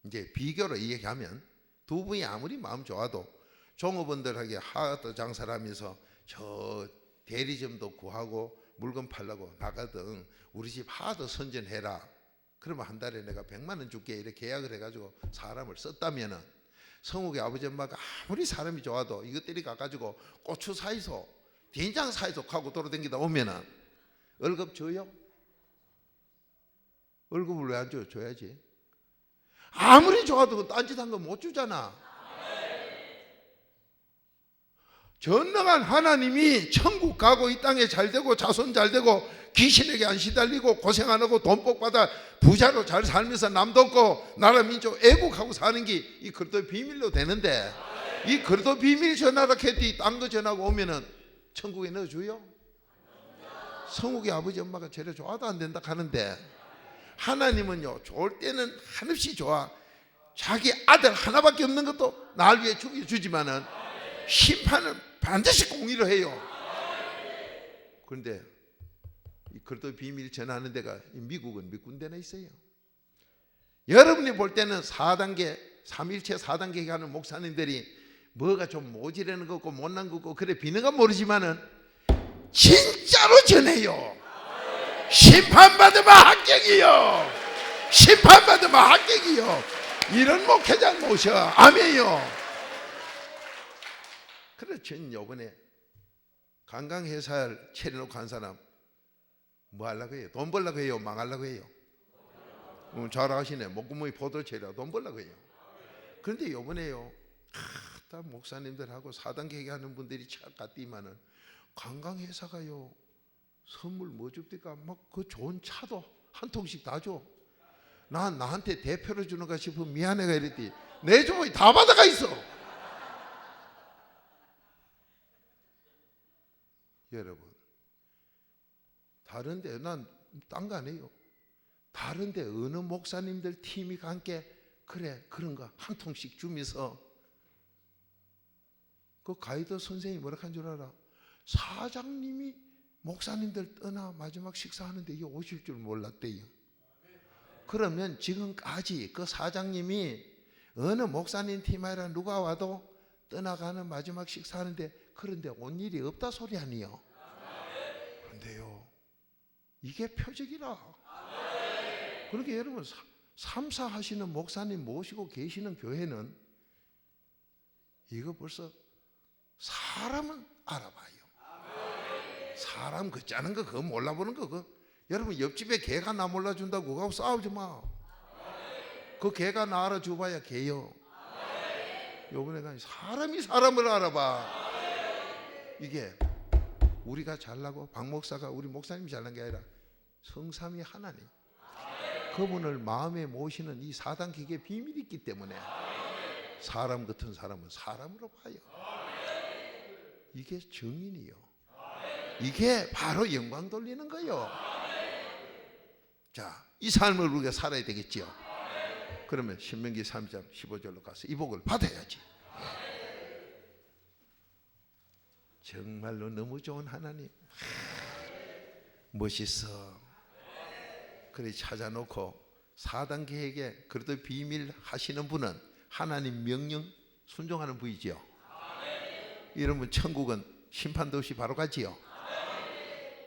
이제 비교로 얘기하면 두 분이 아무리 마음 좋아도 종업원들에게 하드 장사를 하면서 저 대리점도 구하고 물건 팔려고 나가든 우리 집 하드 선전해라. 그러면 한 달에 내가 100만 원 줄게 이렇게 계약을 해가지고 사람을 썼다면은 성욱의 아버지 엄마가 아무리 사람이 좋아도 이것들이 가가지고 고추 사이소 된장 사이소 하고 돌아다니다 오면은 월급 줘요? 월급을 왜 안 줘요? 줘야지. 아무리 좋아도 딴짓한 거 못 주잖아. 전능한 하나님이 천국 가고 이 땅에 잘 되고 자손 잘 되고 귀신에게 안 시달리고 고생 안 하고 돈 복 받아 부자로 잘 살면서 남도 없고 나라 민족 애국하고 사는 게 이 그리스도의 비밀로 되는데 이 그리스도 비밀 전하라 했더니 딴 거 전하고 오면은 천국에 넣어줘요? 성욱의 아버지 엄마가 저래 좋아도 안 된다 하는데 하나님은요 좋을 때는 한없이 좋아. 자기 아들 하나밖에 없는 것도 날 위해 죽여주지만은 심판은 반드시 공의로 해요. 그런데 이 그리스도의 비밀 전하는 데가 미국은 몇 군데나 있어요. 여러분이 볼 때는 4단계 3일체 4단계 가는 목사님들이 뭐가 좀 모지라는 거고 못난 거고 그래 비는가 모르지만은 진짜로 전해요. 심판받으면 합격이요. 심판받으면 합격이요. 이런 목회자 모셔. 아멘요. 그래 전 요번에 관광회사를 차려놓고 한 사람 뭐 하려고 해요? 돈 벌려고 해요? 망하려고 해요? 잘 아시네. 목구멍이 포도채라 돈 벌려고 해요. 그런데 요번에요 다 목사님들하고 4단계 얘기하는 분들이 참 같디만은 관광회사가요 선물 뭐 줍니까? 막 그 좋은 차도 한 통씩 다 줘. 나한테 대표로 주는가 싶으면 미안해가 이랬더니 내 종이 다 받아가 있어. 여러분 다른데 난 딴 거 아니에요. 다른데 어느 목사님들 팀이 함께 그래 그런가 한 통씩 주면서 그 가이드 선생님이 뭐라 한 줄 알아? 사장님이 목사님들 떠나 마지막 식사하는데 이게 오실 줄 몰랐대요. 그러면 지금까지 그 사장님이 어느 목사님 팀이라 누가 와도 떠나가는 마지막 식사하는데 그런데 온 일이 없다 소리 아니요. 그런데요 이게 표적이라. 그러니까 여러분 삼사하시는 목사님 모시고 계시는 교회는 이거 벌써 사람은 알아봐요. 사람 그 짜는 거 그거 몰라보는 거 그거. 여러분 옆집에 개가 나 몰라준다고 그거하고 싸우지 마. 그 개가 나 알아줘봐야 개요. 요번에 사람이 사람을 알아봐. 이게 우리가 잘나고 박 목사가 우리 목사님이 잘난 게 아니라 성삼위 하나님, 그분을 마음에 모시는 이 사단계의 비밀이 있기 때문에 사람 같은 사람은 사람으로 봐요. 이게 정인이요. 이게 바로 영광 돌리는 거요. 자, 이 삶을 우리가 살아야 되겠지요. 그러면 신명기 3장 15절로 가서 이 복을 받아야지. 정말로 너무 좋은 하나님, 멋있어. 그래 찾아놓고 4단계에게 그래도 비밀 하시는 분은 하나님 명령 순종하는 분이지요. 이러면 천국은 심판도 없이 바로 가지요.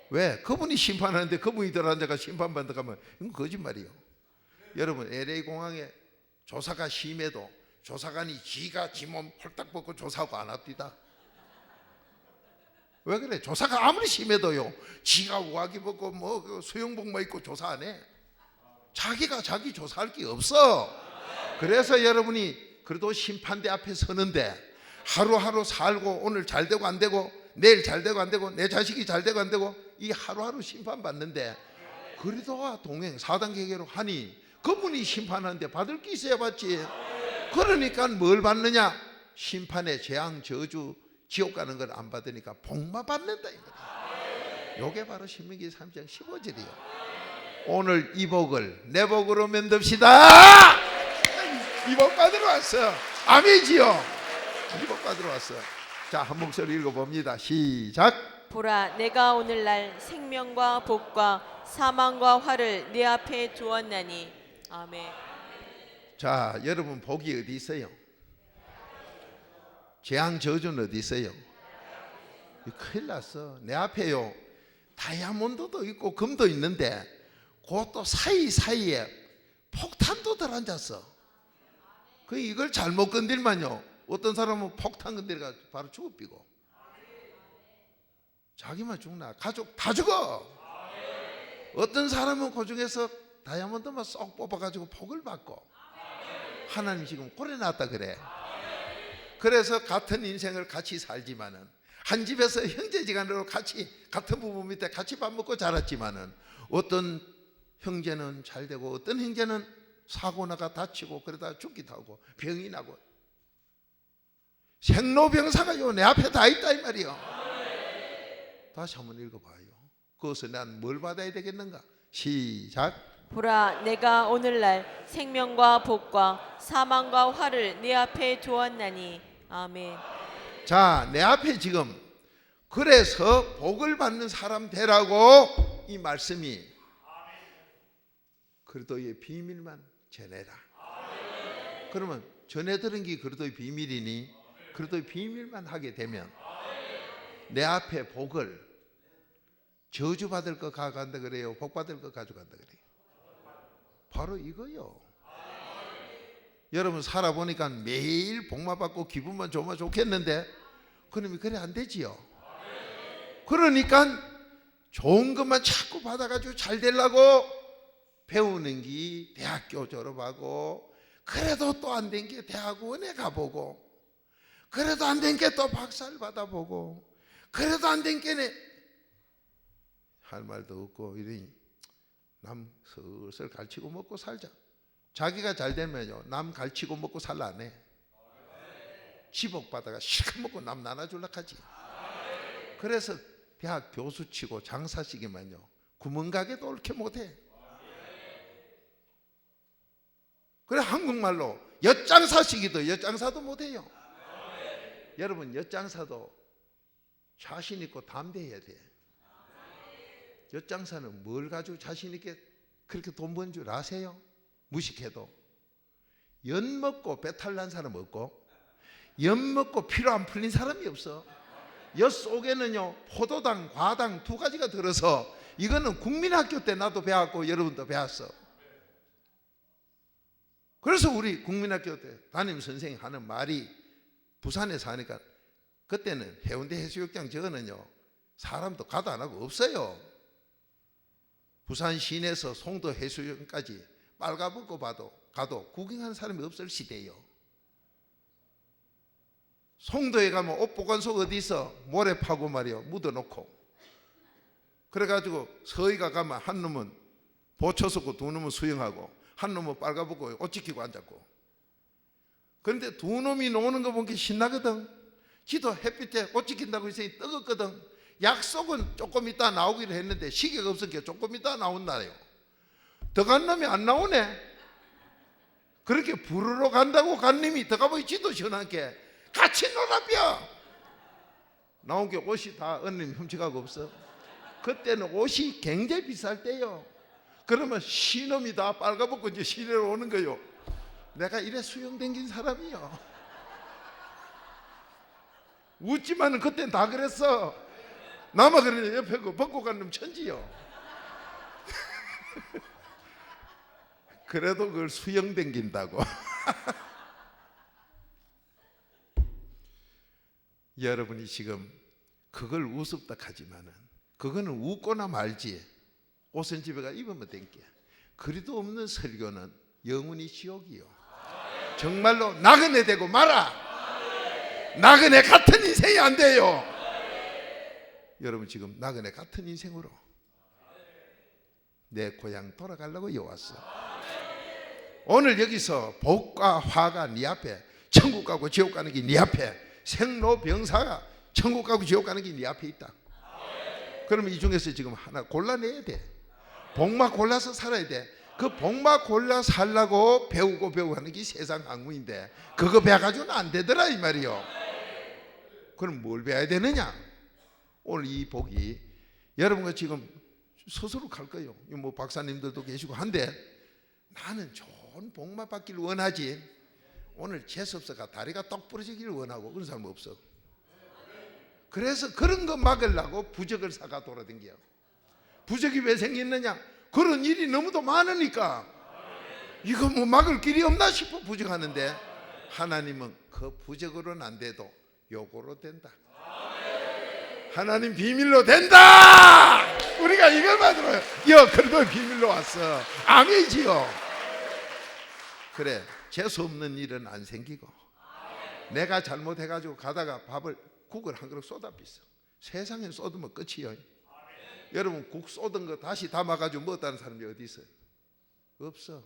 왜? 그분이 심판하는데 그분이 들어앉아가 심판받는 가면 이건 거짓말이요. 여러분, LA 공항에 조사가 심해도 조사관이 지가 지 몸 홀딱 벗고 조사하고 안 합디다. 왜 그래? 조사가 아무리 심해도요, 지가 우아기 벗고 뭐 수영복만 입고 조사 안 해. 자기가 자기 조사할 게 없어. 그래서 여러분이 그래도 심판대 앞에 서는데 하루하루 살고 오늘 잘 되고 안 되고 내일 잘 되고 안 되고 내 자식이 잘 되고 안 되고 이 하루하루 심판받는데 그리도와 동행 4단계로 하니 그분이 심판하는데 받을 게 있어야 받지. 그러니까 뭘 받느냐? 심판의 재앙 저주 지옥 가는 걸 안 받으니까 복만 받는다 이거야. 요게 바로 신명기 3장 15절이요. 오늘 이 복을 내 복으로 면듭시다. 이 복 받으러 왔어. 아멘이지요. 이 복 받으러 왔어. 자, 한 목소리 읽어봅니다. 시작. 보라, 내가 오늘날 생명과 복과 사망과 화를 내 앞에 두었나니. 아멘. 자, 여러분 복이 어디 있어요? 재앙 저주는 어디 있어요? 큰일 났어. 내 앞에요 다이아몬드도 있고 금도 있는데 그것도 사이사이에 폭탄도 들어앉았어. 그 이걸 잘못 건들면요 어떤 사람은 폭탄 건드려가 바로 죽어비고 자기만 죽나 가족 다 죽어. 어떤 사람은 그 중에서 다이아몬드만 쏙 뽑아가지고 복을 받고 하나님 지금 고려놨다 그래. 그래서 같은 인생을 같이 살지만은 한 집에서 형제지간으로 같이 같은 부부 밑에 같이 밥 먹고 자랐지만은 어떤 형제는 잘 되고 어떤 형제는 사고 나가 다치고 그러다 죽기도 하고 병이 나고 생로병사가 요 내 앞에 다 있다 이 말이요. 다시 한번 읽어봐요. 그것을 난 뭘 받아야 되겠는가? 시작. 보라, 내가 오늘날 생명과 복과 사망과 화를 내 앞에 두었나니. 아멘. 자, 내 앞에 지금 그래서 복을 받는 사람 되라고 이 말씀이 그리도의 비밀만 전해라. 그러면 전해 들은 게 그리도의 비밀이니 그리도의 비밀만 하게 되면 내 앞에 복을 저주받을 거 가져간다 그래요? 복받을 거 가져간다 그래요? 바로 이거요. 여러분 살아보니까 매일 복만 받고 기분만 좋으면 좋겠는데 그놈이 그래 안 되지요. 그러니까 좋은 것만 자꾸 받아가지고 잘 되려고 배우는 게 대학교 졸업하고 그래도 또 안 된 게 대학원에 가보고 그래도 안 된 게 또 박사를 받아보고 그래도 안 된 게네 할 말도 없고 이러니 남 슬슬 갈치고 먹고 살자. 자기가 잘 되면요 남 갈치고 먹고 살라 안 해. 지복 받아가 실컷 먹고 남 나눠줄라 하지. 그래서 대학 교수 치고 장사 시기만요 구멍가게도 옳게 못해. 그래 한국말로 엿장사 시기도 엿장사도 못해요. 여러분 엿장사도 자신 있고 담대해야 돼. 엿장사는 뭘 가지고 자신 있게 그렇게 돈 번 줄 아세요? 무식해도 엿 먹고 배탈 난 사람 없고 엿 먹고 피로 안 풀린 사람이 없어. 엿 속에는요 포도당, 과당 두 가지가 들어서 이거는 국민학교 때 나도 배웠고 여러분도 배웠어. 그래서 우리 국민학교 때 담임 선생이 하는 말이 부산에 사니까 그때는 해운대 해수욕장 저거는요 사람도 가도 안 하고 없어요. 부산 시내에서 송도 해수욕장까지 빨가벗고 가도 구경하는 사람이 없을 시대예요. 송도에 가면 옷 보관소 어디 있어? 모래 파고 말이요 묻어놓고 그래가지고 서희가 가면 한 놈은 보초 섰고 두 놈은 수영하고 한 놈은 빨가벗고 옷 지키고 앉았고. 그런데 두 놈이 노는 거 보니까 신나거든. 지도 햇빛에 옷 지킨다고 했으니 뜨겁거든. 약속은 조금 있다 나오기로 했는데 시계가 없으니까 조금 있다 나온다요. 더 간 놈이 안 나오네. 그렇게 부르러 간다고 간 놈이 더 가보니 지도 시원하게 같이 놀아벼. 나온 게 옷이 다 언님 훔쳐가고 없어. 그때는 옷이 굉장히 비쌀 때요. 그러면 시놈이 다 빨가벗고 이제 시내로 오는 거요. 내가 이래 수영댕긴 사람이요. 웃지만은 그땐 다 그랬어. 나만 그러냐. 옆에 그 벗고 간 놈 천지요. 그래도 그걸 수영댕긴다고. 여러분이 지금 그걸 우습다 하지만은 그거는 웃거나 말지. 옷은 집에 가 입으면 된게. 그리도 없는 설교는 영원히 지옥이요. 정말로 나그네 되고 마라. 나그네 같은 인생이 안 돼요. 여러분 지금 나그네 같은 인생으로 내 고향 돌아가려고 여왔어. 오늘 여기서 복과 화가 네 앞에, 천국 가고 지옥 가는 게 네 앞에, 생로병사가 천국 가고 지옥 가는 게 네 앞에 있다. 그러면 이 중에서 지금 하나 골라내야 돼. 복막 골라서 살아야 돼. 그 복막 골라 살라고 배우고 하는 게 세상 학문인데 그거 배워가지고는 안 되더라 이 말이요. 그럼 뭘 배워야 되느냐? 오늘 이 복이 여러분과 지금 스스로 갈 거예요. 뭐 박사님들도 계시고 한데 나는 좋은 복만 받기를 원하지 오늘 재수없어가 다리가 똑 부러지기를 원하고 그런 사람 없어. 그래서 그런 거 막으려고 부적을 사가 돌아다녀. 부적이 왜 생겼느냐? 그런 일이 너무도 많으니까 이거 뭐 막을 길이 없나 싶어 부적하는데 하나님은 그 부적으로는 안 돼도 요거로 된다. 하나님 비밀로 된다. 우리가 이걸 받으러요. 그래도 비밀로 왔어. 아멘이지요. 그래 재수없는 일은 안 생기고 내가 잘못해가지고 가다가 국을 한 그릇 쏟아비어. 세상에 쏟으면 끝이요. 여러분 국 쏟은 거 다시 담아가지고 먹었다는 사람이 어디 있어요? 없어.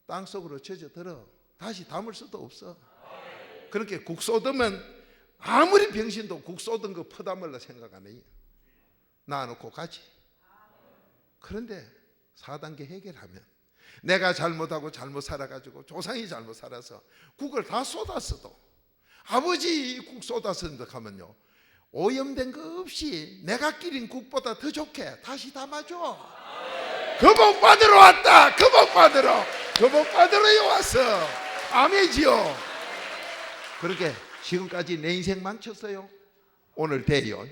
땅속으로 젖어들어. 다시 담을 수도 없어. 그렇게 국 쏟으면 아무리 병신도 국 쏟은 거 퍼담을라 생각 안 해요. 놔놓고 가지. 그런데 4단계 해결하면 내가 잘못하고 잘못 살아가지고 조상이 잘못 살아서 국을 다 쏟았어도 아버지 국 쏟았는데 하면요 오염된 거 없이 내가 끓인 국보다 더 좋게 다시 담아줘. 그 복 받으러 왔다. 그 복 받으러. 그 복 받으러 왔어. 아멘이지요. 그렇게 지금까지 내 인생 망쳤어요. 오늘 돼요.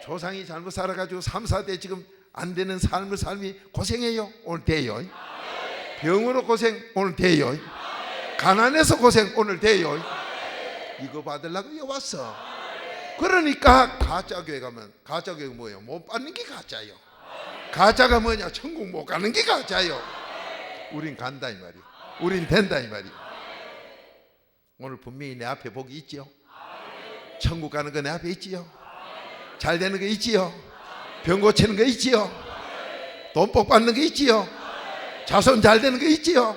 조상이 잘못 살아가지고 3, 4대 지금 안 되는 삶을 삶이 고생해요. 오늘 돼요. 병으로 고생 오늘 돼요. 가난해서 고생 오늘 돼요. 이거 받으려고 여기 왔어. 그러니까 가짜교회 가면 가짜교회가 뭐예요? 못 받는 게 가짜예요. 가짜가 뭐냐? 천국 못 가는 게 가짜예요. 우린 간다 이 말이에요. 우린 된다 이 말이에요. 오늘 분명히 내 앞에 복이 있지요. 천국 가는 거 내 앞에 있지요. 잘 되는 거 있지요. 병 고치는 거 있지요. 돈 복 받는 거 있지요. 자손 잘 되는 거 있지요.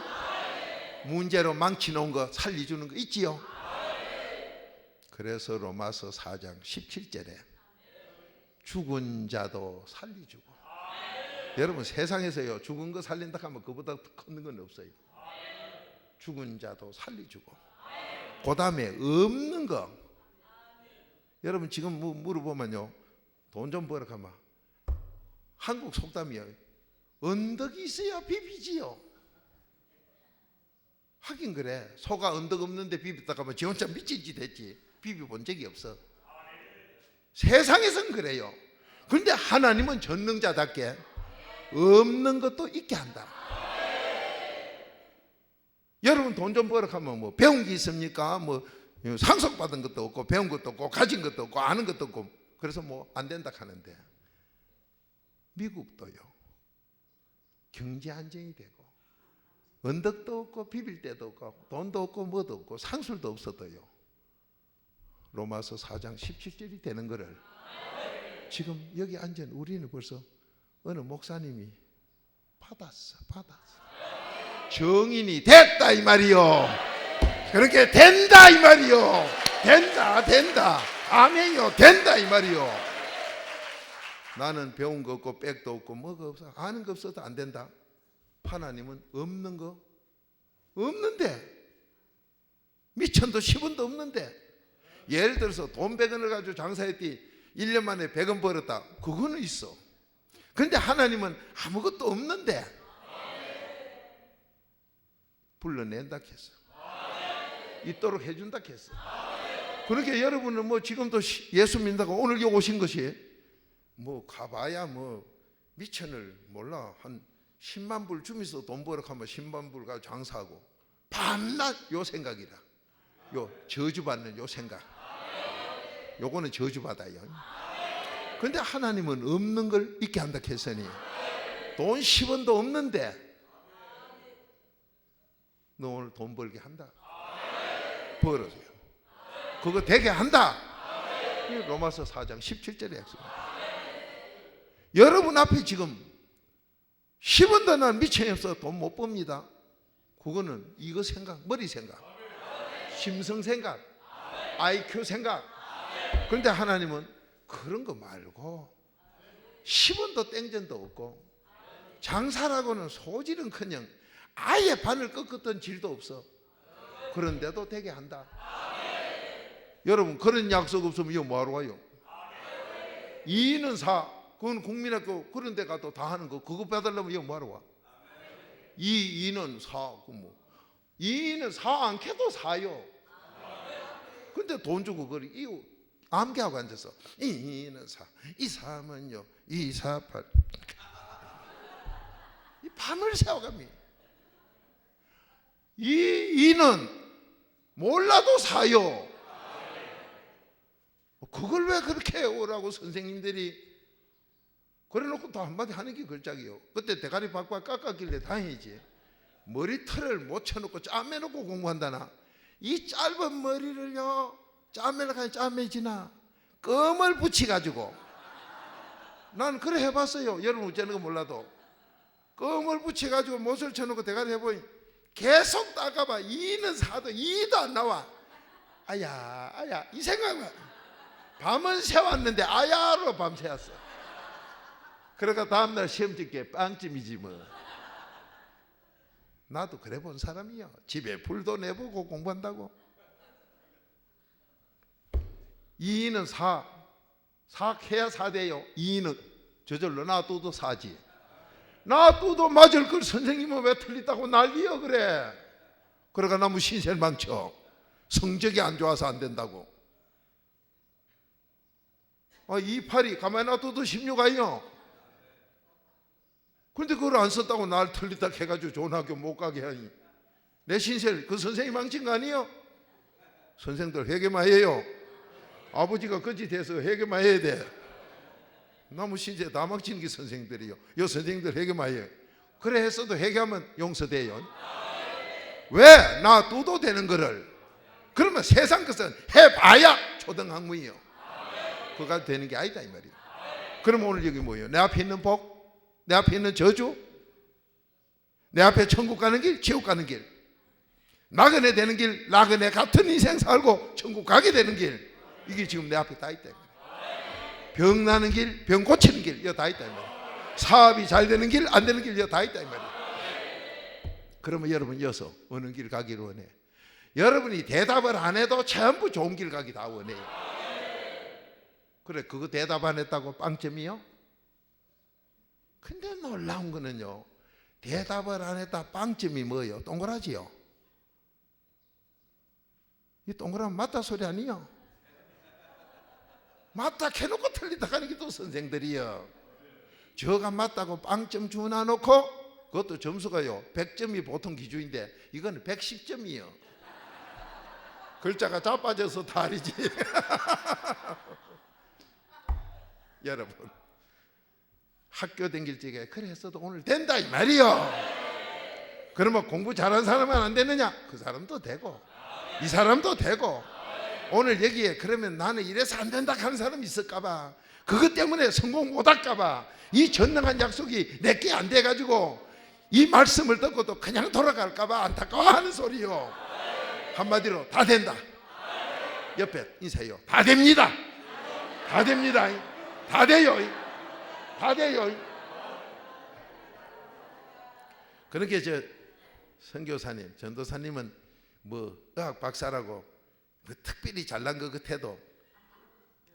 문제로 망치놓은 거 살려주는 거 있지요. 그래서 로마서 4장 17절에 죽은 자도 살려주고. 여러분 세상에서요 죽은 거 살린다 하면 그보다 큰 건 없어요. 죽은 자도 살려주고 그 다음에 없는 거. 여러분 지금 물어보면요 돈 좀 벌어 가면 한국 속담이에요. 언덕이 있어야 비비지요. 하긴 그래. 소가 언덕 없는데 비비다 가면 지 혼자 미친 짓 했지. 비벼본 적이 없어. 세상에선 그래요. 그런데 하나님은 전능자답게 없는 것도 있게 한다. 여러분 돈 좀 벌어 가면 뭐 배운 게 있습니까? 뭐 상속받은 것도 없고 배운 것도 없고 가진 것도 없고 아는 것도 없고 그래서 뭐 안 된다 하는데 미국도요 경제 안정이 되고 언덕도 없고 비빌 데도 없고 돈도 없고 뭐도 없고 상술도 없어도요 로마서 4장 17절이 되는 거를 지금 여기 앉은 우리는 벌써 어느 목사님이 받았어. 정인이 됐다 이 말이요. 그렇게 된다 이 말이요. 된다. 아멘이요. 된다 이 말이요. 나는 배운 거 없고 백도 없고 뭐가 없어. 아는 거 없어도 안 된다. 하나님은 없는 거 없는데, 미천도 10원도 없는데, 예를 들어서 돈 100원을 가지고 장사했더니 1년 만에 100원 벌었다. 그거는 있어. 그런데 하나님은 아무것도 없는데 불러낸다 했어. 있도록 해준다 했어. 그렇게 여러분은 뭐 지금도 예수 믿는다고 오늘 여기 오신 것이 뭐 가봐야 뭐 미천을 몰라 한 10만 불 주면서 돈 벌어 하면 10만 불 가지고 장사하고 밤낮 요 생각이라. 요 저주받는 요 생각. 요거는 저주받아요. 근데 하나님은 없는 걸 있게 한다 했으니 돈 10원도 없는데 너 오늘 돈 벌게 한다. 벌어줘요. 그거 되게 한다. 로마서 4장 17절에 약속합니다. 여러분 앞에 지금 10원도 난 미천이 없어 돈 못 법니다. 그거는 이거 생각, 머리 생각, 심성 생각, IQ 생각. 그런데 하나님은 그런 거 말고 10원도 땡전도 없고 장사라고는 소질은커녕 아예 바늘 꺾었던 질도 없어. 그런데도 되게 한다. 여러분 그런 약속 없으면 이거 뭐하러 와요? 2는 4 그건 국민학교 그런 데 가도 다 하는 거 그거 빼달라면 이거 뭐하러 와? 2는 4 뭐 2는 4 안 캐도 4요. 근데 돈 주고 그걸 이거 암기하고 앉아서 2는 4 2, 3은요 2, 4, 8 이 밤을 새워갑니다. 2는 몰라도 4요. 그걸 왜 그렇게 오라고 선생님들이 그래놓고 또 한마디 하는 게 걸작이요. 그때 대가리 박박 깎았길래 다행이지. 머리털을 못 쳐놓고 짜매놓고 공부한다나. 이 짧은 머리를요 짜매려고 하니 짜매지나 껌을 붙여가지고 난 그래 해봤어요. 여러분 어쩌는 거 몰라도 껌을 붙여가지고 못을 쳐놓고 대가리 해보니 계속 닦아봐. 2는 4도 2도 안 나와. 아야 이 생각만 밤은 새웠는데 아야로 밤 새웠어. 그러니까 다음날 시험 찍게 빵찜이지 뭐. 나도 그래 본 사람이야. 집에 불도 내보고 공부한다고. 2는 4 해야 4대요. 2는 저절로 놔둬도 4지. 놔둬도 맞을 걸 선생님은 왜 틀렸다고 난리여 그래. 그러니까 너무 신세를 망쳐. 성적이 안 좋아서 안 된다고. 2, 8이 가만히 놔둬도 16 아니요. 근데 그걸 안 썼다고 날 틀리다 해가지고 좋은 학교 못 가게 하니 내 신세를 그 선생님 망친 거 아니에요? 선생들 회개만 해요. 아버지가 거지 돼서 회개만 해야 돼. 나무 신세 다 망치는 게 선생들이요. 요 선생님들 회개만 해요. 그래 했어도 회개하면 용서돼요. 왜? 놔둬도 되는 거를. 그러면 세상 것은 해봐야 초등학문이요. 그거 되는 게 아니다 이 말이에요. 그럼 오늘 여기 뭐예요? 내 앞에 있는 복, 내 앞에 있는 저주, 내 앞에 천국 가는 길, 지옥 가는 길, 나그네 되는 길, 나그네 같은 인생 살고 천국 가게 되는 길, 이게 지금 내 앞에 다 있다. 병 나는 길, 병 고치는 길, 이거 다 있다. 사업이 잘 되는 길, 안 되는 길, 이거 다 있다. 그러면 여러분 이어서 어느 길 가기를 원해? 여러분이 대답을 안 해도 전부 좋은 길 가기 다 원해요. 그래, 그거 대답 안 했다고 빵점이요? 근데 놀라운 거는요, 대답을 안 했다 빵점이 뭐예요? 동그라지요. 이 동그라면 맞다 소리 아니요? 맞다 해놓고 틀리다 하는 게 또 선생들이요. 저가 맞다고 빵점 주나 놓고 그것도 점수가요 100점이 보통 기준인데 이건 110점이요. 글자가 자빠져서 다르지. 여러분 학교 다닐 적에 그래 했어도 오늘 된다 이 말이요. 그러면 공부 잘하는 사람은 안 되느냐? 그 사람도 되고 이 사람도 되고. 오늘 여기에 그러면 나는 이래서 안 된다 하는 사람이 있을까 봐 그것 때문에 성공 못할까봐 이 전능한 약속이 내게 안 돼가지고 이 말씀을 듣고도 그냥 돌아갈까봐 안타까워하는 소리요. 한마디로 다 된다. 옆에 인사해요. 다 됩니다. 다 됩니다. 다 돼요. 다 돼요. 그렇게 저 선교사님, 전도사님은 뭐 의학 박사라고 뭐 특별히 잘난 것 같아도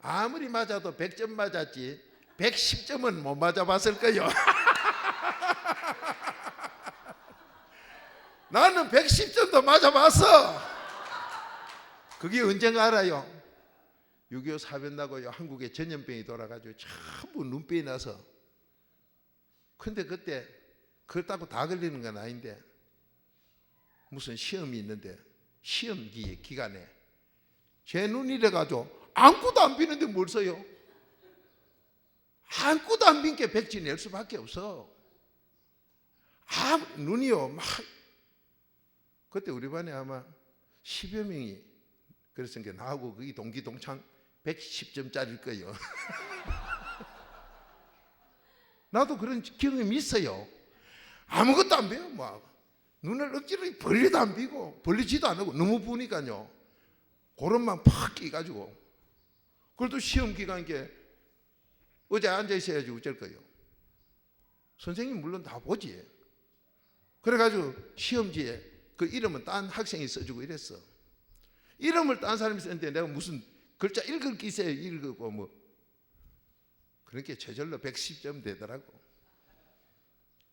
아무리 맞아도 100점 맞았지 110점은 못 맞아봤을 거예요. 나는 110점도 맞아봤어. 그게 언젠가 알아요? 6.25 사변 나고 한국에 전염병이 돌아가지고 전부 눈병이 나서. 근데 그때 그렇다고 다 걸리는 건 아닌데 무슨 시험이 있는데 시험 기간에 제 눈이 이래가지고 안구도 안 비는데 뭘 써요? 안구도 안 빈 게 백지 낼 수밖에 없어. 눈이요 막. 그때 우리 반에 아마 10여 명이 그랬으니까 나하고 거기 동기동창 110점짜리일 거예요. 나도 그런 경험이 있어요. 아무것도 안 배워. 막 눈을 억지로 벌리도 안 비고 벌리지도 않고 너무 부으니까요 고름만 팍 끼가지고. 그래도 시험 기간 게 어제 앉아 있어야지 어쩔 거예요. 선생님 물론 다 보지. 그래가지고 시험지에 그 이름은 딴 학생이 써주고 이랬어. 이름을 딴 사람이 썼는데 내가 무슨 글자 읽을 게 있어야 읽고 뭐 그렇게 저절로 110점 되더라고.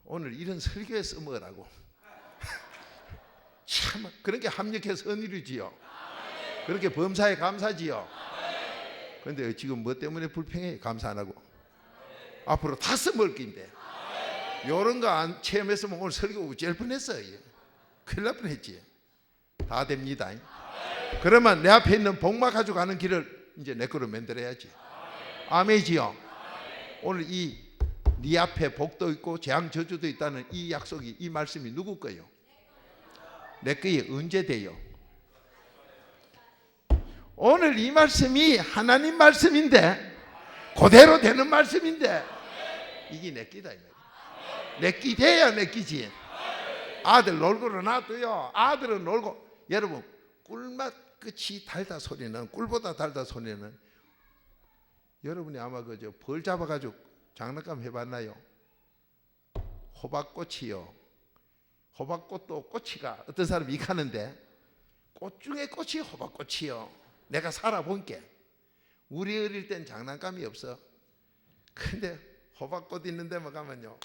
오늘 이런 설교에 써먹으라고. 참 그렇게 합력해서 은일이지요. 그렇게 범사에 감사지요. 그런데 지금 뭐 때문에 불평해? 감사 안 하고. 앞으로 다 써먹을 게인데 이런 거 안 체험했으면 오늘 설교 우째할 뻔했어요. 큰일 날 뻔했지. 다 됩니다. 그러면 내 앞에 있는 복막 가지고 가는 길을 이제 내 거로 만들어야지. 아멘이지요. 오늘 네 앞에 복도 있고 재앙 저주도 있다는 이 약속이, 이 말씀이 누구 거예요? 내 거에 언제 돼요? 오늘 이 말씀이 하나님 말씀인데 그대로 되는 말씀인데 이게 내 끼다. 내 끼 돼야 내 끼지. 아들 놀고를 놔둬요. 아들은 놀고. 여러분 꿀맛 끝이 달다 소리는, 꿀보다 달다 소리는, 여러분이 아마 그저 벌 잡아가지고 장난감 해봤나요? 호박꽃이요. 호박꽃도 꼬치가 어떤 사람이 익하는데 꽃 중에 꽃이 호박꽃이요. 내가 살아본 게 우리 어릴 땐 장난감이 없어. 근데 호박꽃 있는 데만 가면요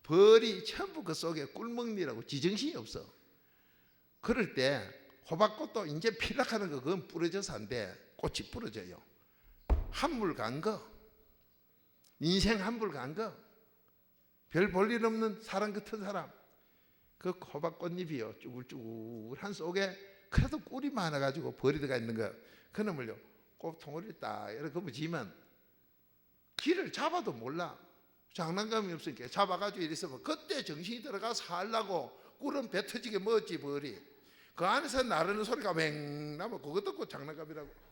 벌이 전부 그 속에 꿀먹니라고 지정신이 없어. 그럴 때 호박꽃도 이제 필락하는 거 그건 부러져서 안 돼. 꽃이 부러져요. 한물 간 거, 인생 한물 간 거, 별 볼 일 없는 사람 같은 사람, 그 호박꽃잎이요 쭈글쭈글한 속에 그래도 꿀이 많아가지고 벌이 들어가 있는 거, 그놈을요 꽃통을 딱 이렇게 그으면 길을 잡아도 몰라. 장난감이 없으니까 잡아가지고 이랬으면 그때 정신이 들어가 살라고 꿀은 배 터지게 먹었지 벌이. 그 안에서 나르는 소리가 맹 나면 그거 듣고 장난감이라고.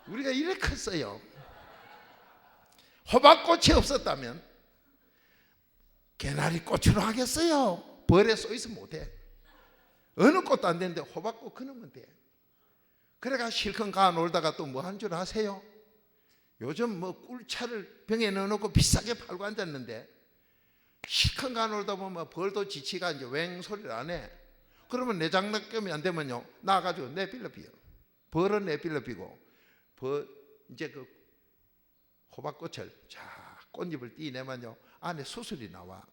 우리가 이렇게 컸어요. 호박꽃이 없었다면 개나리 꽃으로 하겠어요. 벌에 쏘이서 못해. 어느 꽃도 안 되는데 호박꽃 그놈은 돼. 그래가 실컷 가 놀다가 또 뭐 한 줄 아세요? 요즘 뭐 꿀차를 병에 넣어놓고 비싸게 팔고 앉았는데 실컷 가 놀다 보면 벌도 지치가 이제 웽 소리를 안 해. 그러면 내 장난감이 안 되면요 나가지고 내빌려 비요. 벌은 내빌려 비고 벌 이제 그 호박꽃을 자 꽃잎을 띄내면요 안에 수술이 나와.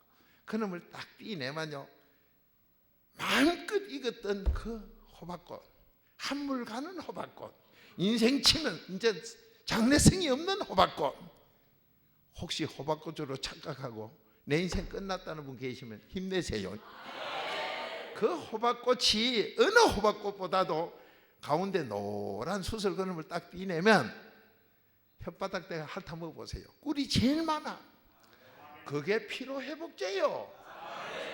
그놈을 딱 띄내면요 마음껏 익었던 그 호박꽃, 한물 가는 호박꽃, 인생 치면 이제 장래성이 없는 호박꽃. 혹시 호박꽃으로 착각하고 내 인생 끝났다는 분 계시면 힘내세요. 그 호박꽃이 어느 호박꽃보다도 가운데 노란 수술 그놈을 딱 띄내면 혓바닥 대가 핥아 먹어보세요. 꿀이 제일 많아. 그게 피로회복제요.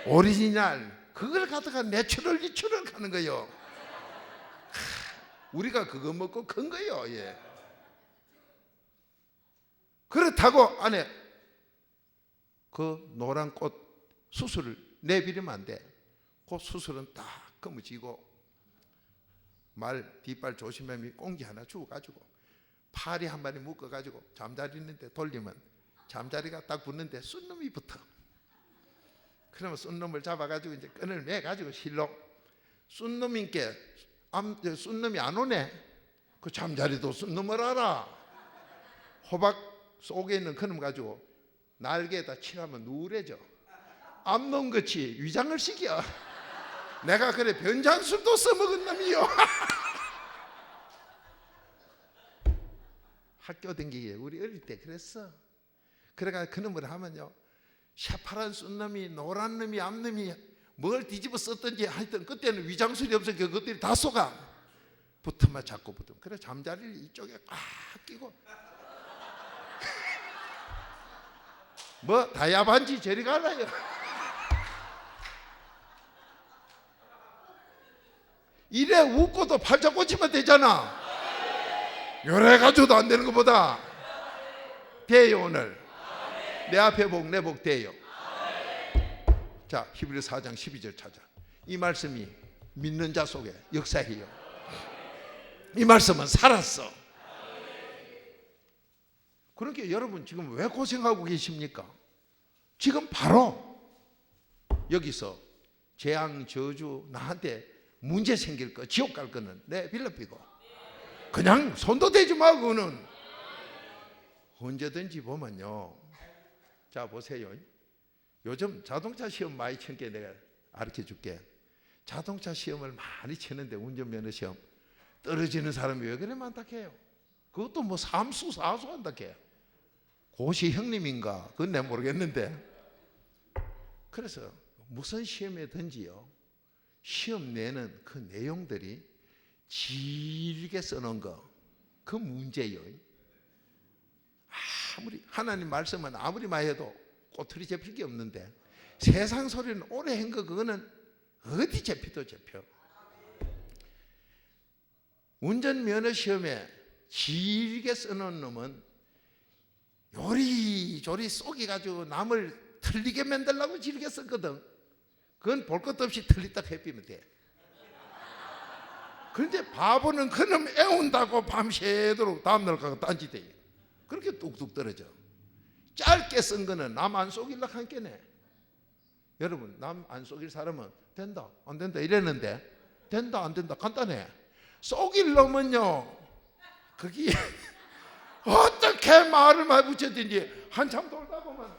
오리지널. 그걸 갖다가 내추럴 리추럴 가는 거예요. 우리가 그거 먹고 큰 거예요. 예. 그렇다고 안에 그 노란 꽃 수술을 내비리면 안 돼. 그 수술은 딱 거무지고 말 뒷발 조심하면 꽁지 하나 주워가지고 파리 한 마리 묶어가지고 잠자리 있는데 돌리면 잠자리가 딱 붙는데 쏜놈이 붙어. 그러면 쏜놈을 잡아가지고 이제 끈을 매가지고 실로 쏜놈인께 쏜놈이 안 오네. 그 잠자리도 쏜놈을 알아. 호박 속에 있는 그놈 가지고 날개에다 칠하면 누래져. 암놈같이 위장을 시켜. 내가 그래 변장술도 써먹은 놈이요. 학교 댕기기에 우리 어릴 때 그랬어. 그래가 그놈을 하면요, 새파란 쏜놈이 노란 놈이 암놈이 뭘 뒤집어 썼든지 하여튼 그때는 위장술이 없으니까 그것들이 다 속아. 붙으면 자꾸 붙으면. 그래 잠자리를 이쪽에 꽉 끼고 뭐 다야반지 저리 가라요. 이래 웃고도 팔자 꽂히면 되잖아. 요래 가지고도 안 되는 것보다 돼요. 오늘 내 앞에 복 내 복 돼요. 자, 히브리서 4장 12절 찾아. 이 말씀이 믿는 자 속에 역사해요. 이 말씀은 살았어. 그러니까 여러분 지금 왜 고생하고 계십니까? 지금 바로 여기서 재앙 저주 나한테 문제 생길 거, 지옥 갈 거는 내 빌려피고 그냥 손도 대지 마. 그거는 언제든지 보면요. 자 보세요. 요즘 자동차 시험 많이 친 게 내가 가르쳐 줄게. 자동차 시험을 많이 치는데 운전면허 시험 떨어지는 사람이 왜 그래 많다해요? 그것도 뭐 삼수 사수 한다해. 고시 형님인가? 그건 내가 모르겠는데. 그래서 무슨 시험이든지요, 시험 내는 그 내용들이 길게 써놓은 거, 그 문제요. 아무리 하나님 말씀은 아무리 많이 해도 꼬투리 잡힐 게 없는데 세상 소리는 오래 한 거 그거는 어디 잡히도 잡혀. 운전면허 시험에 길게 써놓은 놈은 요리조리 쏘기가지고 남을 틀리게 만들려고 길게 썼거든. 그건 볼 것도 없이 틀리다 해피면 돼. 그런데 바보는 그놈 애운다고 밤새도록 다음날 가고 딴짓해요. 그렇게 뚝뚝 떨어져. 짧게 쓴 거는 남 안 속이려고 한 게네. 여러분 남 안 속일 사람은 된다 안 된다 이랬는데 된다 안 된다 간단해. 속일 놈은요 거기 어떻게 말을 많이 붙였든지 한참 돌다 보면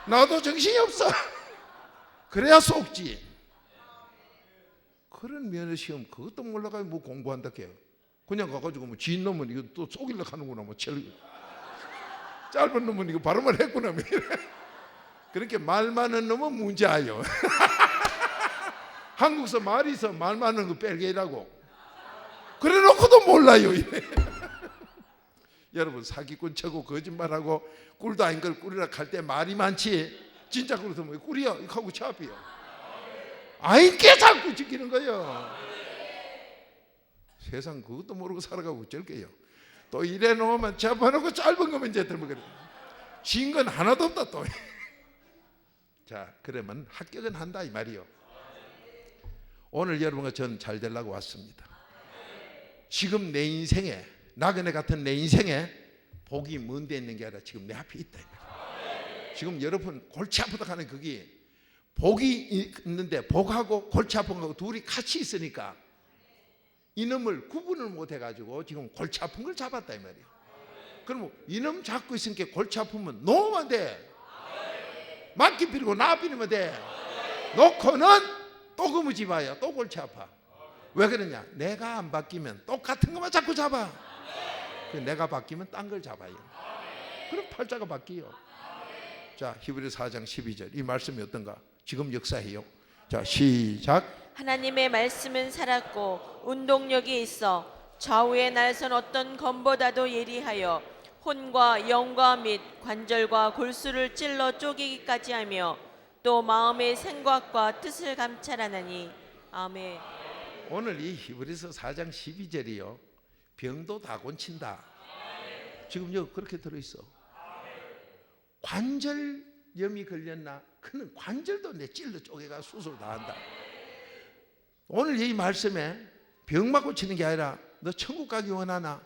나도 정신이 없어. 그래야 속지. 그런 면허시험 그것도 몰라가지고 뭐 공부한다 해요. 그냥 가가지고 뭐 진 놈은 이거 또 속이려고 하는구나 뭐 짧은 놈은 이거 발음을 했구나 뭐 그렇게 말 많은 놈은 문제아요. 한국서 말이 있어 말 많은 거 뺄게라고 그래 놓고도 몰라요. 여러분 사기꾼 쳐고 거짓말하고 꿀도 아닌 걸 꿀이라 할 때 말이 많지 진짜 그렇다면 꿀이야 이거 하고 차 앞이야. 아인 게 자꾸 지키는 거예요. 세상 그것도 모르고 살아가고 어쩔게요. 또 이래 놓으면 접어놓고 짧은 거면 이제 들면 그래. 진 건 하나도 없다 또. 자 그러면 합격은 한다 이 말이요. 오늘 여러분과 저는 잘 되려고 왔습니다. 지금 내 인생에 나그네 같은 내 인생에 복이 먼데 있는 게 아니라 지금 내 앞에 있다. 지금 여러분 골치 아프다 하는 그게 복이 있는데 복하고 골치 아픈 거하고 둘이 같이 있으니까 이놈을 구분을 못 해가지고 지금 골치 아픈 걸 잡았다 이 말이에요. 그럼 이놈 잡고 있으니까 골치 아프면 놓으면 돼. 맞기 빌고 나 빌면 돼. 놓고는 또 그무지 마요. 또 골치 아파. 왜 그러냐? 내가 안 바뀌면 똑같은 것만 자꾸 잡아. 내가 바뀌면 딴 걸 잡아요. 그럼 팔자가 바뀌어요. 자 히브리서 4장 12절 이 말씀이 어떤가? 지금 역사해요. 자 시작. 하나님의 말씀은 살았고 운동력이 있어 좌우의 날선 어떤 검보다도 예리하여 혼과 영과 및 관절과 골수를 찔러 쪼개기까지 하며 또 마음의 생각과 뜻을 감찰하나니. 아멘. 오늘 이 히브리서 4장 12절이요 병도 다 고친다. 지금 여기 그렇게 들어있어. 관절염이 걸렸나? 그는 관절도 내 찔러 쪼개가 수술 다 한다. 오늘 이 말씀에 병만 고치는 게 아니라 너 천국 가기 원하나?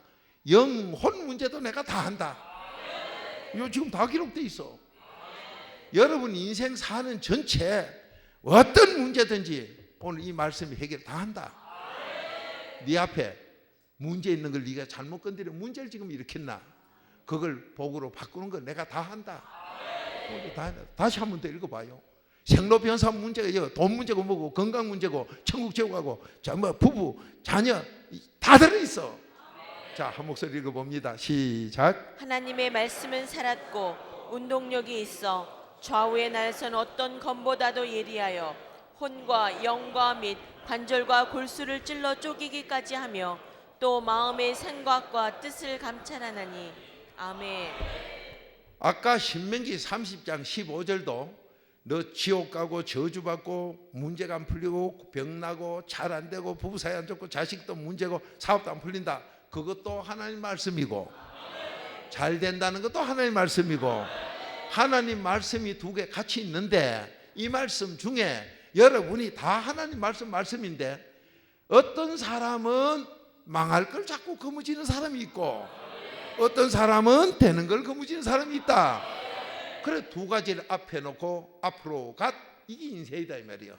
영혼 문제도 내가 다 한다. 이거 지금 다 기록돼 있어. 여러분 인생 사는 전체 어떤 문제든지 오늘 이 말씀이 해결 다 한다. 네 앞에 문제 있는 걸 네가 잘못 건드려 문제를 지금 일으켰나? 그걸 복으로 바꾸는 걸 내가 다 한다. 다 한다. 다시 한 번 더 읽어봐요. 생로병사 문제가 돈 문제고 뭐고 건강 문제고 천국 지옥하고 뭐 부부 자녀 다 들어있어. 자, 한 목소리 읽어봅니다. 시작. 하나님의 말씀은 살았고 운동력이 있어 좌우의 날선 어떤 검보다도 예리하여 혼과 영과 및 관절과 골수를 찔러 쪼개기까지 하며 또 마음의 생각과 뜻을 감찰하나니. 아멘. 아까 신명기 30장 15절도 너 지옥 가고 저주받고 문제가 안 풀리고 병나고 잘 안 되고 부부 사이 안 좋고 자식도 문제고 사업도 안 풀린다. 그것도 하나님 말씀이고 잘 된다는 것도 하나님 말씀이고 하나님 말씀이 두 개 같이 있는데 이 말씀 중에 여러분이 다 하나님 말씀인데 어떤 사람은 망할 걸 자꾸 거머쥐는 사람이 있고 어떤 사람은 되는 걸 거머쥐는 사람이 있다. 그래 두 가지를 앞에 놓고 앞으로 이게 인생이다 이 말이야.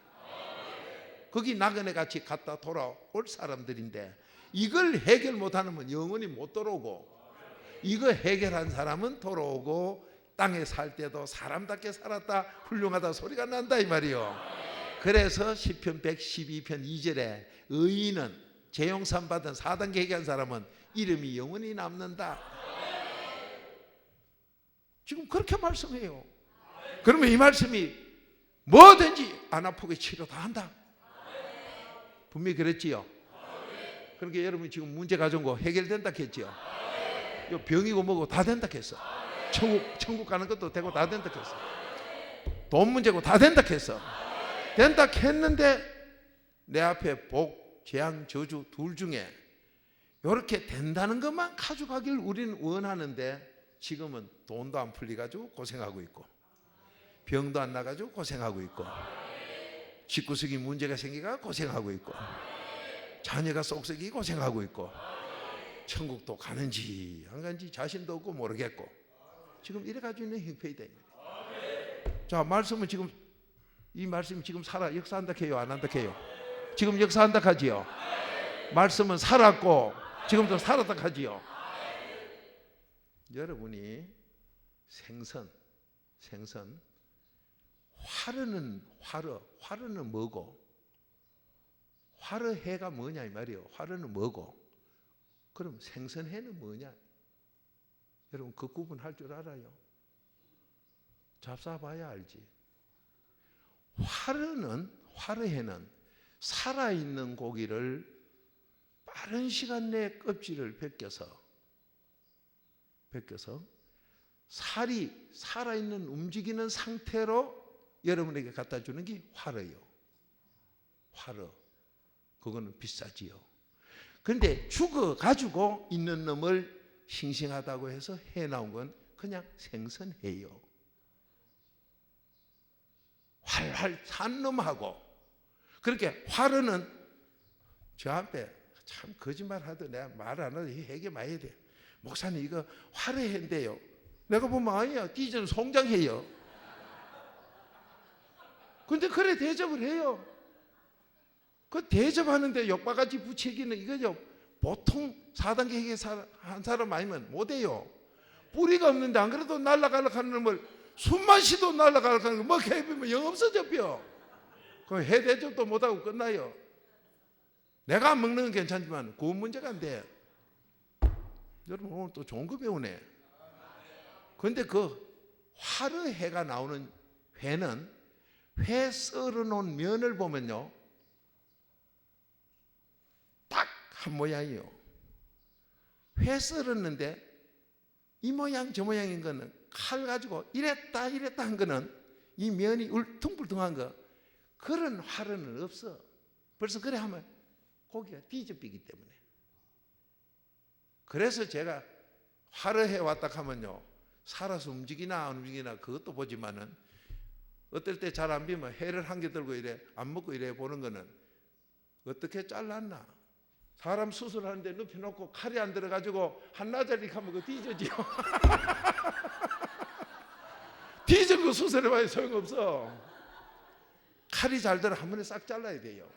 거기 나그네 같이 갔다 돌아올 사람들인데 이걸 해결 못하면 영원히 못 돌아오고 이거 해결한 사람은 돌아오고 땅에 살 때도 사람답게 살았다 훌륭하다 소리가 난다 이 말이요. 그래서 시편 112편 2절에 의인은 재용산 받은 4단계 해결한 사람은 이름이 영원히 남는다. 지금 그렇게 말씀해요. 그러면 이 말씀이 뭐든지 안 아프게 치료 다 한다. 분명히 그랬지요. 그러니까 여러분 지금 문제 가져온 거 해결된다 했지요. 병이고 뭐고 다 된다 했어. 천국 가는 것도 되고 다 된다 했어. 돈 문제고 다 된다 했어. 된다 했는데 내 앞에 복, 재앙, 저주 둘 중에 이렇게 된다는 것만 가져가길 우리는 원하는데 지금은 돈도 안 풀려가지고 고생하고 있고 병도 안 나가지고 고생하고 있고 집구석이 문제가 생기가 고생하고 있고 자녀가 쏙쏙이 고생하고 있고 천국도 가는지 안 가는지 자신도 없고 모르겠고 지금 이래 가지고 있는 형편이다. 자, 말씀은 지금 이 말씀이 지금 살아 역사한다 해요, 안 한다 해요? 지금 역사한다 하지요. 말씀은 살았고 지금도 살았다 하지요. 여러분이 생선 화르는 뭐고 화르해가 뭐냐 이 말이에요. 화르는 뭐고 그럼 생선해는 뭐냐? 여러분 그 구분할 줄 알아요? 잡숴봐야 알지. 화르해는 살아있는 고기를 빠른 시간 내에 껍질을 벗겨서 살이 살아있는 움직이는 상태로 여러분에게 갖다 주는 게 화르요. 화르. 그거는 비싸지요. 그런데 죽어가지고 있는 놈을 싱싱하다고 해서 해 나온 건 그냥 생선해요. 활활 산 놈하고 그렇게 화르는 저 앞에 참 거짓말 하던 내가 말 안 하도 해게 많이 해야 돼. 목사님 이거 화르해인데요. 내가 보면 아니야. 디전 송장해요. 근데 그래 대접을 해요. 그 대접하는데 욕바가지 붙이기는 이거죠. 보통 4단계 회계 한 사람 아니면 못해요. 뿌리가 없는데 안 그래도 날라가려고 하는 놈을 숨만 쉬도 날라가려고 하는 거 뭐 개비면 영 없어졌죠. 그럼 해 대접도 못하고 끝나요. 내가 안 먹는 건 괜찮지만 구원 문제가 안 돼. 여러분 오늘 또 좋은 거 배우네. 그런데 그 화르해가 나오는 회는 회 썰어놓은 면을 보면요 딱 한 모양이요. 회 썰었는데 이 모양 저 모양인 거는 칼 가지고 이랬다 한 거는 이 면이 울퉁불퉁한 거 그런 화르는 없어. 벌써 그래 하면 고기가 뒤집히기 때문에. 그래서 제가 화르해 왔다 하면요 살아서 움직이나 안 움직이나 그것도 보지만은 어떨 때 잘 안 비면 해를 한 개 들고 이래 안 먹고 이래 보는 거는 어떻게 잘랐나? 사람 수술하는데 눕혀놓고 칼이 안 들어가지고 한나절이 하면 그거 뒤져지요. 뒤진 거 수술해봐야 소용없어. 칼이 잘 들어 한 번에 싹 잘라야 돼요.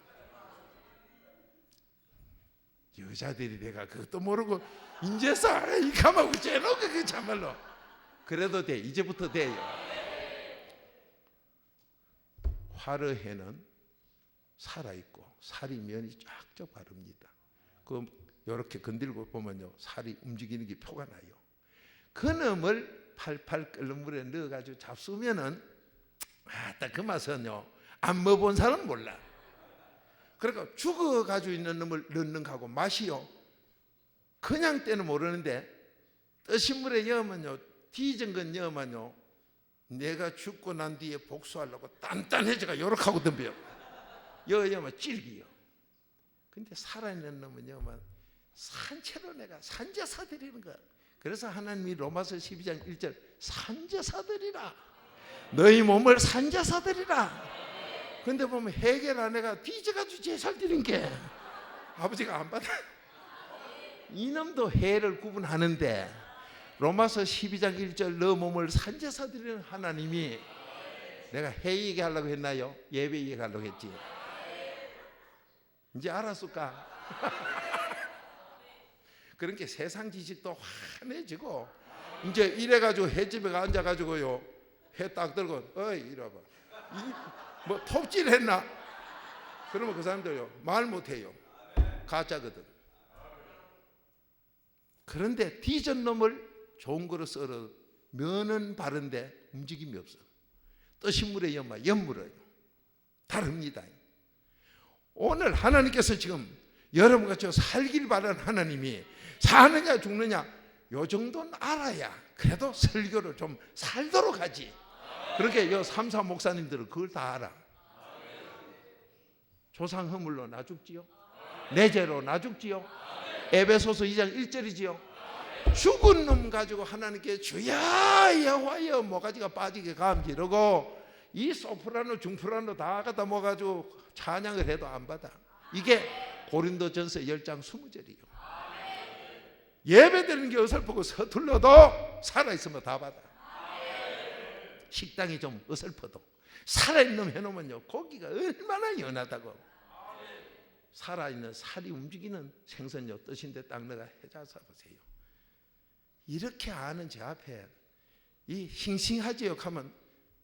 여자들이 내가 그것도 모르고 인제서 이 감하고 째놓고 그 참말로 그래도 돼. 이제부터 돼요. 화르해는 살아있고 살이 면이 쫙쫙 바릅니다. 그 이렇게 건들고 보면요 살이 움직이는 게 표가 나요. 그놈을 팔팔 끓는 물에 넣어가지고 잡수면은 딱 그 맛은요 안 먹어본 사람은 몰라. 그러니까 죽어가지고 있는 놈을 넣는 거하고 맛이요 그냥 때는 모르는데 뜨신 물에 넣으면요 뒤진 건 넣으면요 내가 죽고 난 뒤에 복수하려고 단단해져가 요렇게 하고 덤벼요. 여면 찔기요. 근데 살아있는 놈은 여면 산채로 내가 산제사 드리는 거야. 그래서 하나님이 로마서 12장 1절 산제사 드리라. 너희 몸을 산제사 드리라. 근데 보면 해결 아내가 뒤져가지고 제사 드린 게 아버지가 안 받아. 이놈도 해를 구분하는데 로마서 12장 1절 너 몸을 산제사 드리는 하나님이 내가 해 얘기하려고 했나요? 예배 얘기하려고 했지. 이제 알았을까? 그러니까 세상 지식도 환해지고 이제 이래가지고 횟집에 앉아가지고요 회 딱 들고 어이 이러봐 뭐 톱질 했나? 그러면 그 사람들요 말 못해요. 가짜거든. 그런데 뒤전 놈을 좋은 거로 썰어 면은 바른데 움직임이 없어. 뜨신 물에 연물어요. 다릅니다. 오늘 하나님께서 지금 여러분같이 살길 바라는 하나님이 사느냐 죽느냐 요 정도는 알아야 그래도 설교를 좀 살도록 하지. 그렇게 요 삼사 목사님들은 그걸 다 알아. 조상 허물로 나 죽지요. 내 죄로 나 죽지요. 에베소서 2장 1절이지요. 죽은 놈 가지고 하나님께 주야 여호와여 모가지가 빠지게 감지 이러고 이 소프라노 중프라노 다 갖다 모아가지고 찬양을 해도 안 받아. 이게 고린도전서 10장 20절이요. 예배드리는 게 어설프고 서툴러도 살아있으면 다 받아. 식당이 좀 어설퍼도 살아있는 놈 해놓으면요 고기가 얼마나 연하다고. 살아있는 살이 움직이는 생선요 뜻인데 딱 내가 해자서 보세요. 이렇게 아는 제 앞에 이 싱싱하지요 하면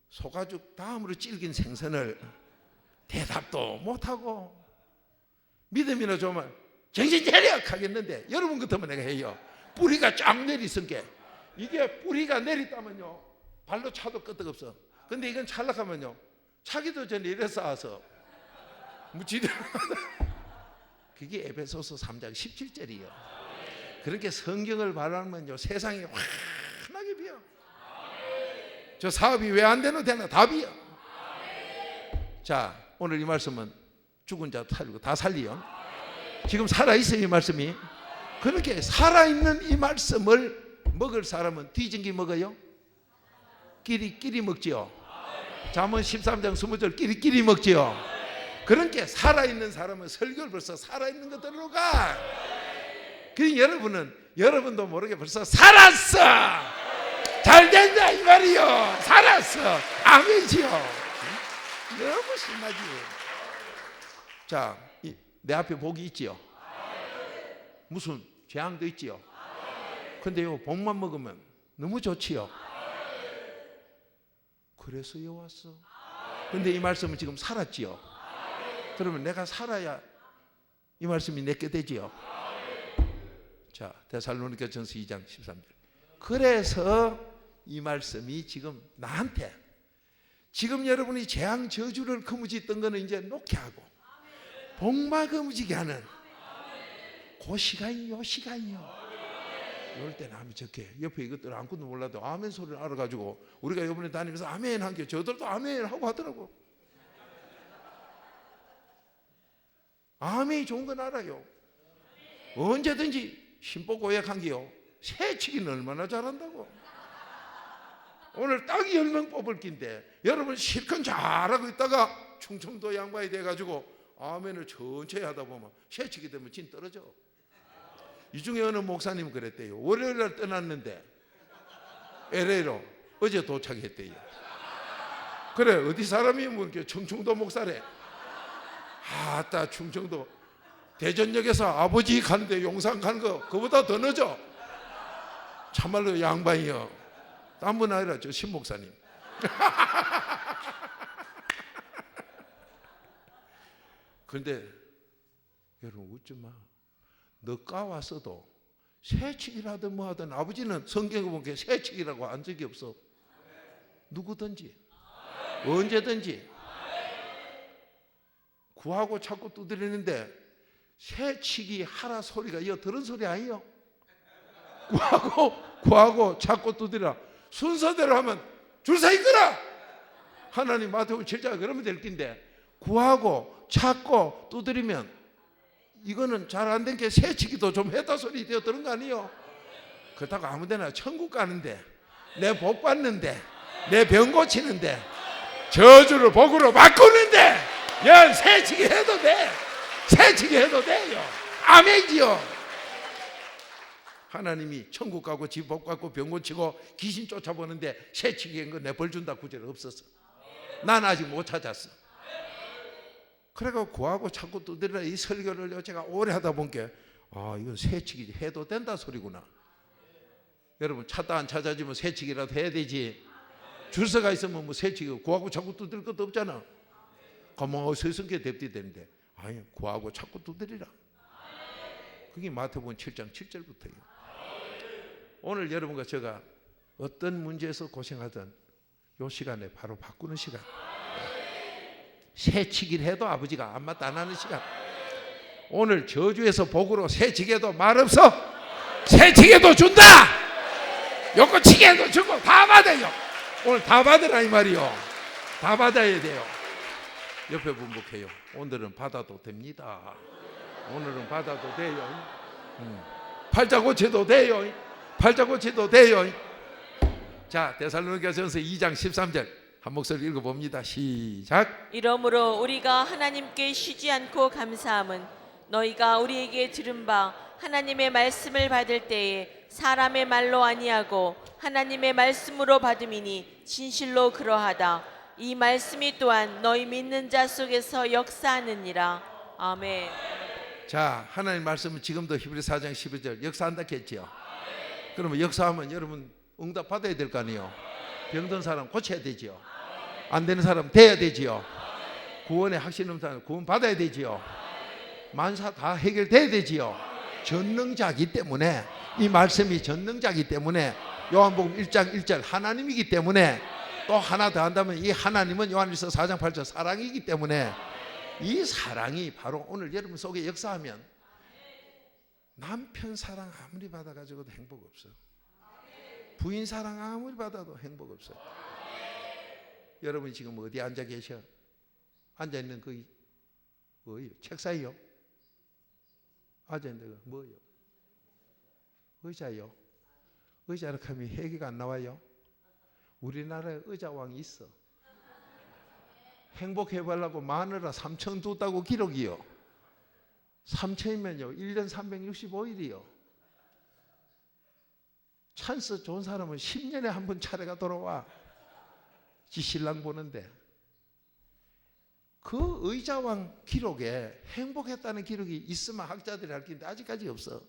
소가죽 다음으로 질긴 생선을 대답도 못하고 믿음이나 좀은 정신 차려 하겠는데 여러분 같으면 내가 해요. 뿌리가 쫙 내리선게 이게 뿌리가 내리다면요 발로 차도 끄떡없어. 근데 이건 찰락하면요 차기도 전에 이래 쌓아서 묻지도 그게 에베소서 3장 17절이에요. 그렇게 성경을 바라면요 세상이 환하게 비어. 저 사업이 왜 안 되노 되나 다 비어. 자 오늘 이 말씀은 죽은 자 살리고 다 살리요. 지금 살아있어요 이 말씀이. 그렇게 살아있는 이 말씀을 먹을 사람은 뒤진기 먹어요? 끼리끼리 먹지요. 잠언 13장 20절 끼리끼리 먹지요. 그렇게 살아있는 사람은 설교를 벌써 살아있는 것들로 가. 그러니까 여러분도 모르게 벌써 살았어. 잘 된다 이 말이요. 살았어. 아멘이지요. 너무 신나지. 자, 내 앞에 복이 있지요. 무슨 재앙도 있지요. 근데요 복만 먹으면 너무 좋지요. 그래서 여 왔어. 근데 이 말씀은 지금 살았지요. 그러면 내가 살아야 이 말씀이 내게 되지요. 자, 데살로니가전서 2장 13절. 그래서 이 말씀이 지금 나한테 지금 여러분이 재앙 저주를 거무짓던 거는 이제 놓게 하고 복마 거무지게 하는 그 시간이 요 시간이요. 이럴 때는 아멘 적게 옆에 이것들 아무것도 몰라도 아멘 소리를 알아가지고 우리가 이번에 다니면서 아멘 한 게 저들도 아멘 하고 하더라고. 아멘이 좋은 건 알아요. 언제든지 신보 고약한 게요 새치기는 얼마나 잘한다고. 오늘 딱 10명 뽑을 긴데 여러분 실컷 잘하고 있다가 충청도 양반이 돼가지고 아멘을 천천히 하다 보면 새치기 되면 진 떨어져. 이 중에 어느 목사님 그랬대요. 월요일날 떠났는데 LA로 어제 도착했대요. 그래 어디 사람이 뭐 충청도 목사래. 아따 충청도 대전역에서 아버지 가는데 용산 가는 거 그보다 더 늦어. 참말로 양반이요. 딴 분 아니라 저 신 목사님. 그런데 여러분 웃지 마. 너 까왔어도 새치기라든 뭐하든 아버지는 성경에 보면 새치기라고 한 적이 없어. 누구든지 언제든지 구하고 찾고 두드리는데 새치기 하라 소리가 이거 들은 소리 아니요? 구하고 찾고 두드리라. 순서대로 하면 줄 서 있거라. 하나님 마태복음 7장 그러면 될 텐데 구하고 찾고 두드리면 이거는 잘 안 된 게 새치기도 좀 했다 소리 되어 들은 거 아니에요? 그렇다고 아무데나 천국 가는데 내 복 받는데 내 병 고치는데 저주를 복으로 바꾸는데 연 새치기 해도 돼. 새치기 해도 돼요. 아멘이요. 하나님이 천국 가고 집 복 받고 병 고치고 귀신 쫓아보는데 새치기 한 거 내 벌 준다 구절 없었어. 난 아직 못 찾았어. 그래가 구하고 찾고 두드리라 이 설교를 제가 오래 하다 보니까 이건 새치기 해도 된다 소리구나. 여러분 찾다 안 찾아지면 새치기라도 해야 되지. 줄 서가 있으면 뭐 새치기 구하고 찾고 두드릴 것도 없잖아. 가만히 서 있은 게 됩디 되는데 아니 구하고 찾고 두드리라. 그게 마태복음 7장 7절부터예요. 오늘 여러분과 제가 어떤 문제에서 고생하든 이 시간에 바로 바꾸는 시간. 새치기를 해도 아버지가 안 맞다 안 하는 시간. 오늘 저주에서 복으로 새치기해도 말 없어. 새치기해도 준다. 요거치기 해도 주고 다 받아요. 오늘 다 받으라 이 말이요. 다 받아야 돼요. 옆에 분복해요. 오늘은 받아도 됩니다. 오늘은 받아도 돼요. 팔자 고쳐도 돼요. 팔자 고쳐도 돼요. 자, 데살로니가전서 2장 13절 한 목소리 읽어봅니다. 시작. 이러므로 우리가 하나님께 쉬지 않고 감사함은 너희가 우리에게 들은 바 하나님의 말씀을 받을 때에 사람의 말로 아니하고 하나님의 말씀으로 받음이니 진실로 그러하다. 이 말씀이 또한 너희 믿는 자 속에서 역사하느니라. 아멘. 자, 하나님 말씀은 지금도 히브리서 4장 12절 역사한다 했지요. 그러면 역사하면 여러분 응답 받아야 될 거 아니에요. 병든 사람 고쳐야 되지요. 안 되는 사람 돼야 되지요. 구원의 확신 없는 사람 구원 받아야 되지요. 만사 다 해결돼야 되지요. 전능자이기 때문에 이 말씀이 전능자이기 때문에 요한복음 1장 1절 하나님이기 때문에 또 하나 더 한다면 이 하나님은 요한일서 4장 8절 사랑이기 때문에 이 사랑이 바로 오늘 여러분 속에 역사하면 남편 사랑 아무리 받아가지고도 행복 없어. 부인 사랑 아무리 받아도 행복 없어요. 여러분 지금 어디 앉아 계셔? 앉아 있는 그 뭐예요? 책상이요? 앉아 있는 거 뭐예요? 의자요. 의자로 하면 회개가 안 나와요. 우리나라에 의자왕이 있어. 행복해보려고 마누라 3천 뒀다고 기록이요. 3천이면요 1년 365일이요. 찬스 좋은 사람은 10년에 한 번 차례가 돌아와. 지 신랑 보는데 그 의자왕 기록에 행복했다는 기록이 있으면 학자들이 할 텐데 아직까지 없어.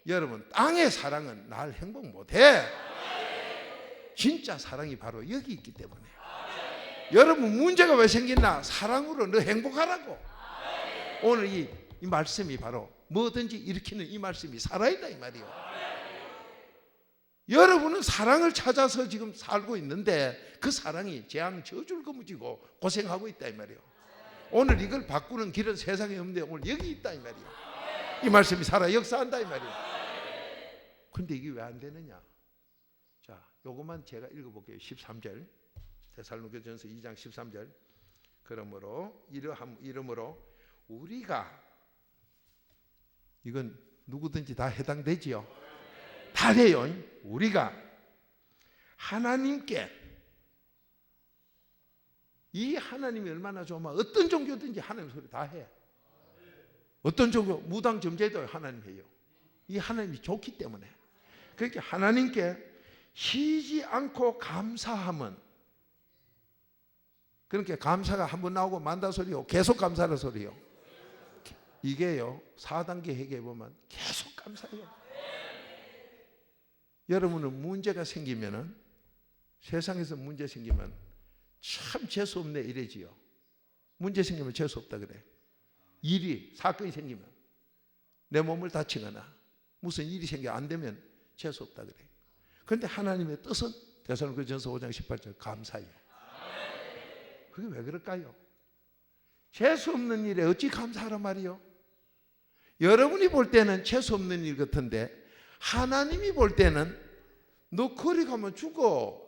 여러분 땅의 사랑은 날 행복 못해. 진짜 사랑이 바로 여기 있기 때문에. 여러분 문제가 왜 생겼나? 사랑으로 너 행복하라고. 오늘 이 말씀이 바로 뭐든지 일으키는 이 말씀이 살아있다 이 말이에요. 여러분은 사랑을 찾아서 지금 살고 있는데 그 사랑이 재앙 저주를 거머쥐고 고생하고 있다 이 말이에요. 오늘 이걸 바꾸는 길은 세상에 없는데 오늘 여기 있다 이 말이에요. 이 말씀이 살아 역사한다 이 말이에요. 근데 이게 왜 안 되느냐? 자, 요것만 제가 읽어볼게요. 13절 데살로니가전서 2장 13절 그러므로 이러므로 우리가 이건 누구든지 다 해당되지요. 다 돼요. 우리가 하나님께, 이 하나님이 얼마나 좋으면 어떤 종교든지 하나님 소리 다 해. 어떤 종교, 무당 점제도 하나님 해요. 이 하나님이 좋기 때문에. 그러니까 하나님께 쉬지 않고 감사함은, 그러니까 감사가 한 번 나오고 만다 소리요, 계속 감사하는 소리요. 이게요 4단계 회개해 보면 계속 감사해요. 여러분은 문제가 생기면은, 세상에서 문제 생기면 참 재수 없네 이래지요. 문제 생기면 재수 없다 그래. 일이, 사건이 생기면, 내 몸을 다치거나 무슨 일이 생겨 안 되면 재수 없다 그래. 그런데 하나님의 뜻은 데살로니가전서 5장 18절 감사해요. 그게 왜 그럴까요? 재수 없는 일에 어찌 감사하란 말이요? 여러분이 볼 때는 재수 없는 일 같은데 하나님이 볼 때는 너 거리 가면 죽어.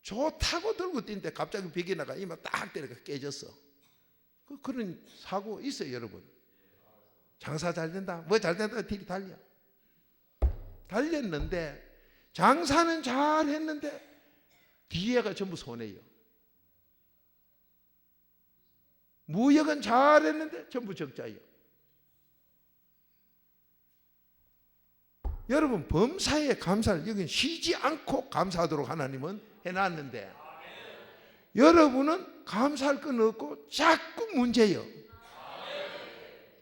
좋다고 들고 뛴데 갑자기 비기 나가 이마 딱 때려가 깨졌어. 그런 사고 있어요 여러분. 장사 잘 된다, 뭐 잘 된다, 딜이 달렸는데, 장사는 잘 했는데 뒤에가 전부 손해요. 무역은 잘 했는데 전부 적자예요. 여러분, 범사에 감사를, 여기는 쉬지 않고 감사하도록 하나님은 해놨는데, 여러분은 감사할 건 없고 자꾸 문제예요.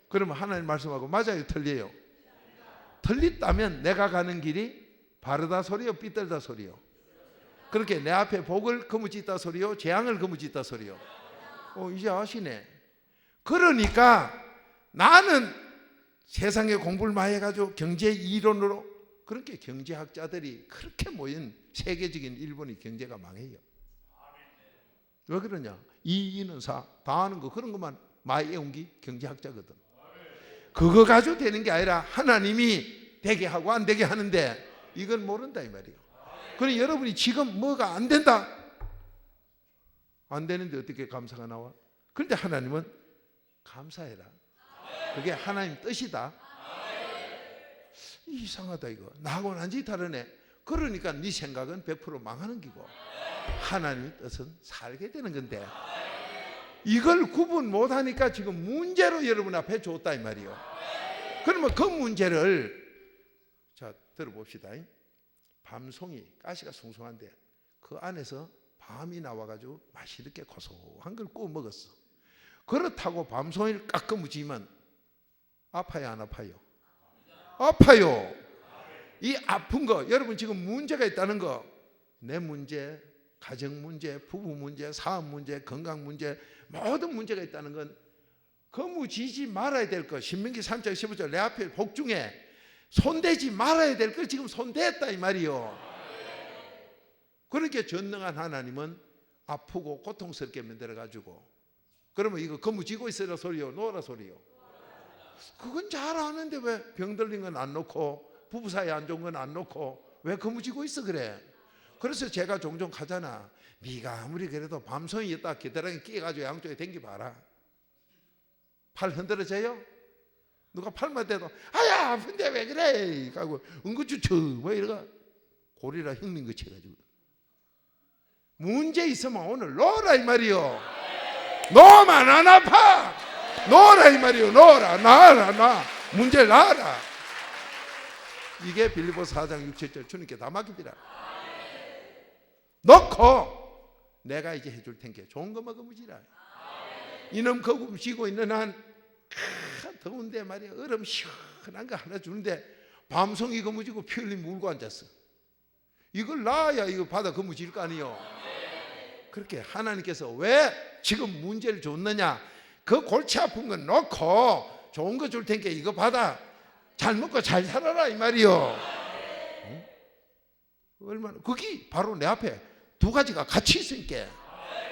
그러면 하나님 말씀하고 맞아요, 틀려요? 틀렸다면 내가 가는 길이 바르다 소리요, 삐뚤다 소리요? 그렇게 내 앞에 복을 거무짓다 소리요, 재앙을 거무짓다 소리요? 이제 아시네. 그러니까 나는 세상에 공부를 많이 해가지고 경제 이론으로, 그렇게 경제학자들이 그렇게 모인 세계적인 일본의 경제가 망해요. 왜 그러냐? 이는 사, 다 아는 거, 그런 것만 많이 외운 게 경제학자거든. 그거 가지고 되는 게 아니라 하나님이 되게 하고 안 되게 하는데 이건 모른다 이 말이에요. 그럼 여러분이 지금 뭐가 안 된다, 안 되는데 어떻게 감사가 나와? 그런데 하나님은 감사해라, 그게 하나님 뜻이다. 이상하다 이거, 나하고 완전히 다르네. 그러니까 네 생각은 100% 망하는 기고 하나님의 뜻은 살게 되는 건데, 이걸 구분 못하니까 지금 문제로 여러분 앞에 줬다 이 말이요. 그러면 그 문제를 자 들어봅시다. 밤송이, 가시가 숭숭한데 그 안에서 밤이 나와가지고 맛있게 고소한 걸 구워 먹었어. 그렇다고 밤송이를 깎아무치면 아파요 안 아파요? 아파요. 이 아픈 거, 여러분 지금 문제가 있다는 거, 내 문제, 가정 문제, 부부 문제, 사업 문제, 건강 문제, 모든 문제가 있다는 건 거무지지 말아야 될 것. 신명기 3장 15절 내 앞에 복 중에 손대지 말아야 될 걸 지금 손댔다 이 말이요. 그렇게 전능한 하나님은 아프고 고통스럽게 만들어가지고, 그러면 이거 거무지고 있으라 소리요, 놓으라 소리요? 그건 잘 아는데 왜 병들린 건 안 놓고, 부부 사이 안 좋은 건 안 놓고 왜 거무지고 있어 그래? 그래서 제가 종종 하잖아. 네가 아무리 그래도 밤송이였다 겨드랑이 끼어가지고 양쪽에 댕겨봐라. 팔 흔들어져요? 누가 팔만 대도 아야 아픈데 왜 그래? 하고 응급추처 뭐 이러가 고리라 흉민 거 쳐가지고. 문제 있으면 오늘 놓으라 이 말이요. 놓으면 안 아파. 놓으라 이 말이요. 놓으라, 놔라, 문제를 놔라. 이게 빌립보서 4장 6, 7절 주님께 다 맡깁니다. 놓고 내가 이제 해줄 텐게 좋은 거 먹어보지라. 이놈 거품 쥐고 있는 한 더운데 말이야, 얼음 시원한 거 하나 주는데 밤송이 거무지고 피 흘림 물고 앉았어. 이걸 놔야 이거 받아 거무질 거 아니요. 그렇게 하나님께서 왜 지금 문제를 줬느냐, 그 골치 아픈 건 놓고 좋은 거 줄 테니까 이거 받아 잘 먹고 잘 살아라 이 말이요. 얼마나, 그게 바로 내 앞에 두 가지가 같이 있으니까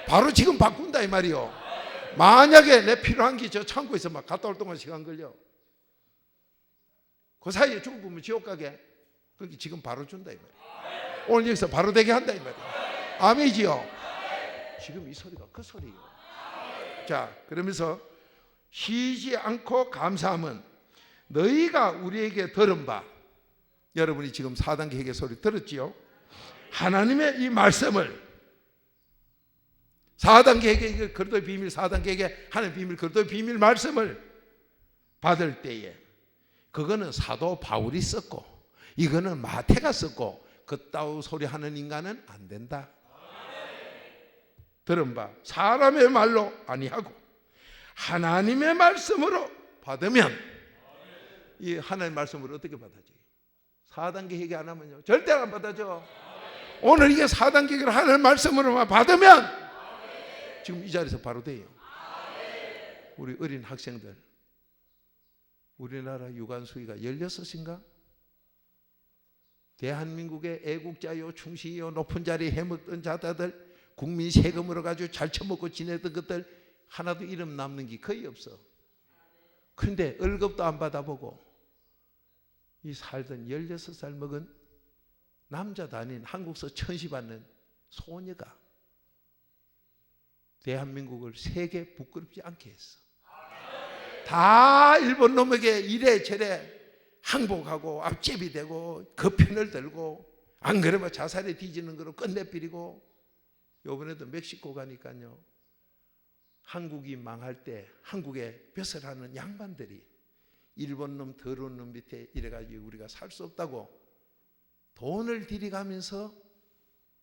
바로 지금 바꾼다 이 말이요. 만약에 내 필요한 게 저 창고에서 막 갔다 올 동안 시간 걸려, 그 사이에 죽으면 지옥 가게, 그게 지금 바로 준다 이 말이요. 오늘 여기서 바로 되게 한다 이 말이요. 아멘이지요. 지금 이 소리가 그 소리예요. 자, 그러면서 쉬지 않고 감사함은 너희가 우리에게 들은 바, 여러분이 지금 4단계 회개 소리 들었지요? 하나님의 이 말씀을 4단계 회개, 그리스도의 비밀 4단계 회개, 하나님의 비밀, 그리스도의 비밀 말씀을 받을 때에 그거는 사도 바울이 썼고 이거는 마태가 썼고 그따위 소리 하는 인간은 안 된다. 들은 바 사람의 말로 아니하고 하나님의 말씀으로 받으면, 이 하나님의 말씀을 어떻게 받아줘요? 4단계 회개 안 하면요 절대 안 받아줘. 오늘 이게 4단계 회개를 하나님의 말씀으로만 받으면 지금 이 자리에서 바로 돼요. 우리 어린 학생들, 우리나라 유관수위가 16인가? 대한민국의 애국자요 충신이요 높은 자리에 해먹던 자다들, 국민 세금으로 가지고 잘 처먹고 지내던 것들 하나도 이름 남는 게 거의 없어. 그런데 월급도 안 받아보고 이 살던 16살 먹은 남자도 아닌 한국서 천시 받는 소녀가 대한민국을 세계 부끄럽지 않게 했어. 다 일본 놈에게 이래저래 항복하고 앞제비 되고 그 편을 들고 안 그러면 자살에 뒤지는 거로 끝내버리고, 이번에도 멕시코 가니까요 한국이 망할 때 한국에 벼슬 하는 양반들이 일본 놈 더러운 놈 밑에 이래가지고 우리가 살 수 없다고 돈을 들이가면서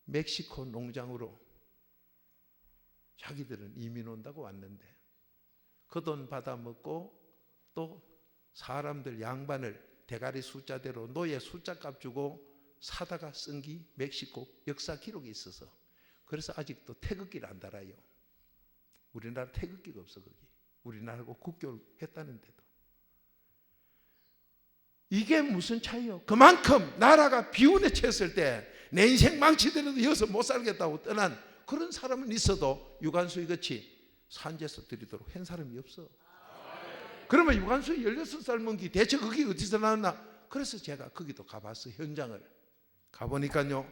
멕시코 농장으로 자기들은 이민 온다고 왔는데 그 돈 받아먹고 또 사람들 양반을 대가리 숫자대로 노예 숫자값 주고 사다가 쓴 게 멕시코 역사 기록이 있어서 그래서 아직도 태극기를 안 달아요. 우리나라 태극기가 없어. 거기 우리나라하고 국교를 했다는데도. 이게 무슨 차이요? 그만큼 나라가 비운에 처했을 때 내 인생 망치더라도 여기서 못 살겠다고 떠난 그런 사람은 있어도 유관수이 같이 산재서 드리도록 한 사람이 없어. 그러면 유관수이 16살 먹기 대체 그게 어디서 나왔나? 그래서 제가 거기도 가봤어. 현장을 가보니까요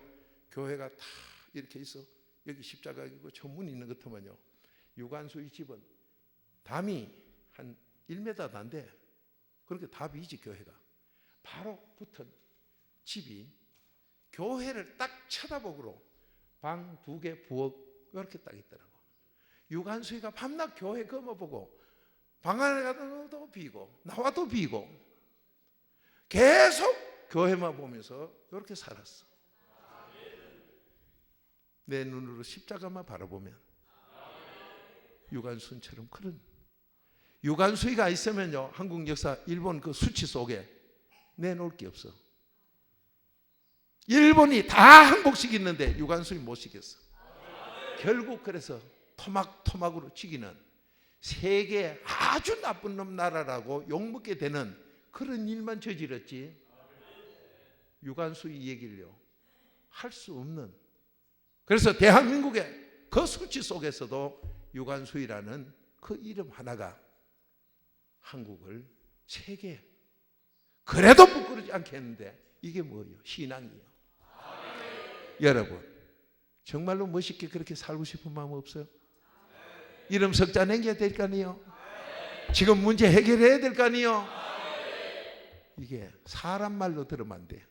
교회가 다 이렇게 있어. 여기 십자가 있고 저 문이 있는 것 같으면요 유관수이 집은 담이 한 1m도 안 돼. 그렇게 답이지. 교회가 바로 붙은 집이 교회를 딱 쳐다보고로 방 2개 부엌 이렇게 딱 있더라고. 유관수이가 밤낮 교회 그거 보고 방 안에 가도 비고 나와도 비고 계속 교회만 보면서 이렇게 살았어. 내 눈으로 십자가만 바라보면 유관순처럼 그런 유관수이가 있으면요 한국 역사 일본 그 수치 속에 내놓을 게 없어. 일본이 다 항복시켰는데 유관수이 못 시켰어. 결국 그래서 토막토막으로 치기는 세계 아주 나쁜 놈 나라라고 욕먹게 되는 그런 일만 저질렀지 유관수이 얘기를요 할 수 없는. 그래서 대한민국의 그 수치 속에서도 유관수이라는 그 이름 하나가 한국을 세계 그래도 부끄러지 않게 했는데 이게 뭐예요? 신앙이에요. 여러분 정말로 멋있게 그렇게 살고 싶은 마음 없어요? 이름 석자 남겨야 될 거 아니에요? 지금 문제 해결해야 될 거 아니에요? 이게 사람 말로 들으면 안 돼.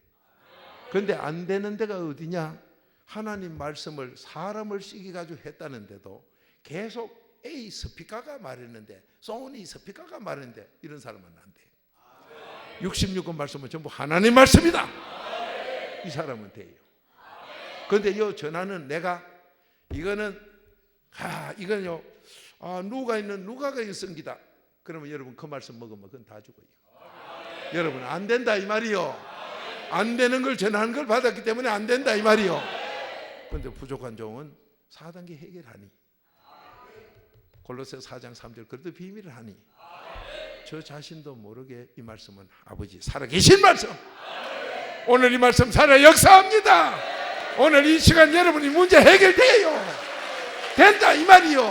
그런데 안 되는 데가 어디냐? 하나님 말씀을 사람을 쓰게 가지고 했다는데도 계속 A 스피커가 말했는데 소니 스피커가 말했는데 이런 사람은 안 돼. 66권 말씀은 전부 하나님 말씀이다. 이 사람은 돼요. 그런데 이 전화는 내가 이거는요 누가 있는 누가가 쓴 기다. 그러면 여러분 그 말씀 먹으면 그건 다 죽어요. 여러분 안 된다 이 말이요. 안 되는 걸 전하는 걸 받았기 때문에 안 된다 이 말이요. 그런데 부족한 종은 4단계 해결하니 골로새 4장 3절 그래도 비밀을 하니 저 자신도 모르게 이 말씀은 아버지 살아계신 말씀. 오늘 이 말씀 살아 역사합니다. 오늘 이 시간 여러분이 문제 해결돼요. 된다 이 말이요.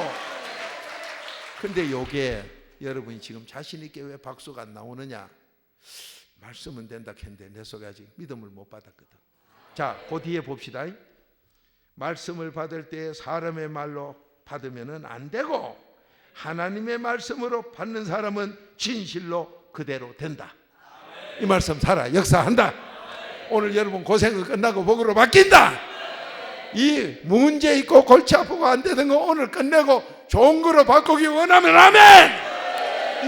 근데 요게 여러분이 지금 자신 있게 왜 박수가 안 나오느냐? 말씀은 된다 했는데 내 속에 아직 믿음을 못 받았거든. 자, 그 뒤에 봅시다. 말씀을 받을 때 사람의 말로 받으면 안 되고 하나님의 말씀으로 받는 사람은 진실로 그대로 된다. 이 말씀 살아 역사한다. 오늘 여러분 고생은 끝나고 복으로 바뀐다. 이 문제 있고 골치 아프고 안 되는 거 오늘 끝내고 좋은 거로 바꾸기 원하면 아멘.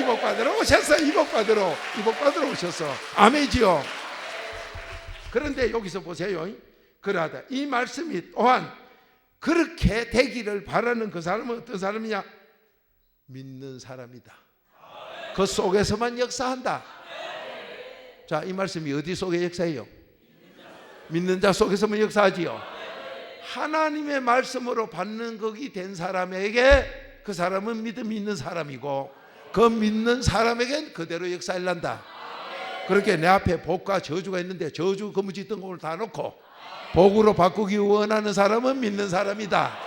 이 복 받으러 오셨어. 이 복 받으러 오셨어. 아멘이지요. 그런데 여기서 보세요. 그러하다 이 말씀이 또한 그렇게 되기를 바라는 그 사람은 어떤 사람이냐? 믿는 사람이다. 그 속에서만 역사한다. 자, 이 말씀이 어디 속에 역사해요? 믿는 자 속에서만 역사하지요. 하나님의 말씀으로 받는 것이 된 사람에게 그 사람은 믿음이 있는 사람이고 그 믿는 사람에겐 그대로 역사일란다. 그렇게 내 앞에 복과 저주가 있는데 저주 거무짓던 걸 다 놓고 복으로 바꾸기 원하는 사람은 믿는 사람이다.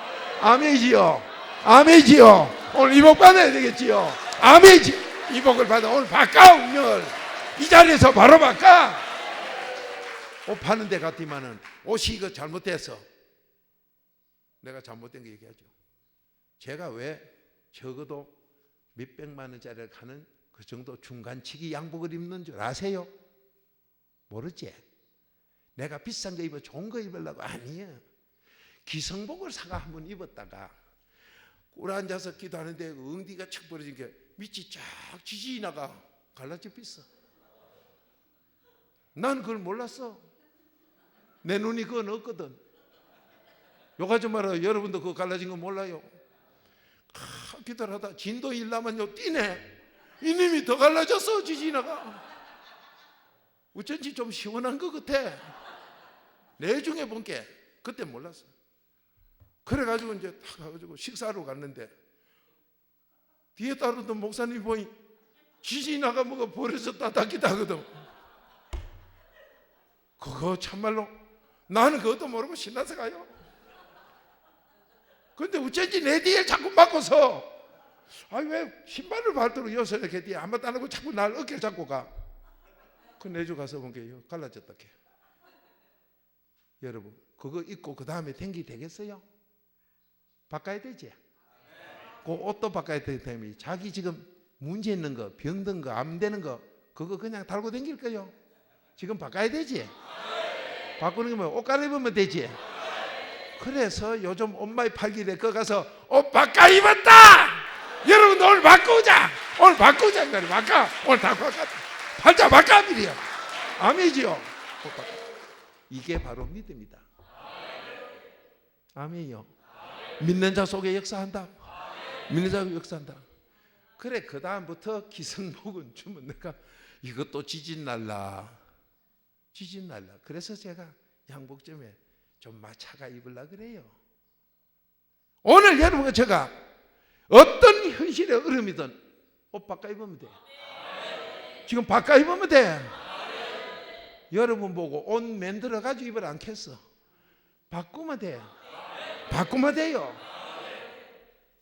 아멘이지요. 아멘이지요. 오늘 이 복 받아야 되겠지요. 아멘이지. 이 복을 받아 오늘 바꿔. 운명을 이 자리에서 바로 바꿔. 옷 파는 데 갔더니만은 옷이 이거 잘못돼서 내가 잘못된 거 얘기하죠. 제가 왜 적어도 몇백만 원짜리를 가는 그 정도 중간치기 양복을 입는 줄 아세요? 모르지? 내가 비싼 거 입어 좋은 거 입으려고 아니에요. 기성복을 사가 한번 입었다가 꿇어 앉아서 기도하는데 엉디가 척 벌어진 게 밑이 쫙 지지나가 갈라져 있어. 난 그걸 몰랐어. 내 눈이 그건 없거든. 욕하지 마라. 여러분도 그거 갈라진 거 몰라요. 기도를 하다 진도 일나면요 뛰네. 이님이 더 갈라졌어. 지지나가. 어쩐지 좀 시원한 것 같아. 내중에 본 게 그때 몰랐어. 그래가지고 이제 탁 가가지고 식사하러 갔는데 뒤에 따르던 목사님 보니 지지나가 뭐가 버려졌다 닦이다 하거든. 그거 참말로 나는 그것도 모르고 신나서 가요. 근데 어쩐지 내 뒤에 자꾸 맞고서 왜 신발을 밟도록 여서 이렇게 뒤에 아무것도 안 하고 자꾸 날 어깨를 잡고 가. 그 내주 가서 본 게 갈라졌다 게. 여러분 그거 입고 그 다음에 댕기 되겠어요? 바꿔야 되지. 그 옷도 바꿔야 되기 자기 지금 문제 있는 거, 병든 거, 안 되는 거 그거 그냥 달고 댕길 거요. 지금 바꿔야 되지. 바꾸는 게 뭐야? 옷 갈아입으면 되지. 그래서 요즘 엄마의 팔길에 거 가서 옷 바꿔 입었다. 여러분 오늘 바꾸자. 오늘 바꾸자. 바꿔. 오늘 다 바꿔. 팔자 바꿔 미리야. 아멘이지요. 이게 바로 믿음이다. 아멘이요. 믿는 자 속에 역사한다. 믿는 자 속에 역사한다. 그래 그 다음부터 기성복은 주면 내가 이것도 지진 날라. 그래서 제가 양복점에 좀 마차가 입으려 그래요. 오늘 여러분과 제가 어떤 현실의 얼음이든 옷 바꿔 입으면 돼. 지금 바꿔 입으면 돼. 여러분 보고 옷 만들어 가지고 입으라 않겠어. 바꾸면 돼. 바꾸면 돼요.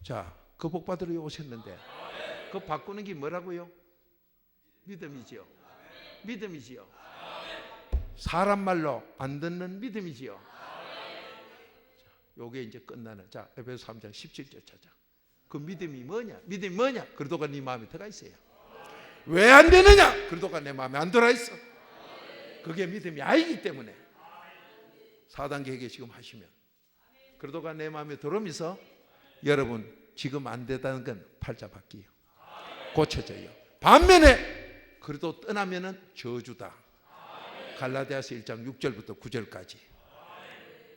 자, 그 복 받으러 오셨는데 그 바꾸는 게 뭐라고요? 믿음이지요. 믿음이지요. 사람 말로 안 듣는 믿음이지요. 요게 이제 끝나는. 자, 에베소 3장 17절 찾아. 그 믿음이 뭐냐? 믿음이 뭐냐? 그리도가 네 마음에 들어가 있어요. 왜 안 되느냐? 그리도가 내 마음에 안 들어가 있어. 그게 믿음이 아니기 때문에 4단계에게 지금 하시면 그리도가 내 마음에 들어오면서 여러분 지금 안 되다는 건 팔자 바뀌어요. 고쳐져요. 반면에 그래도 떠나면은 저주다. 갈라디아서 1장 6절부터 9절까지.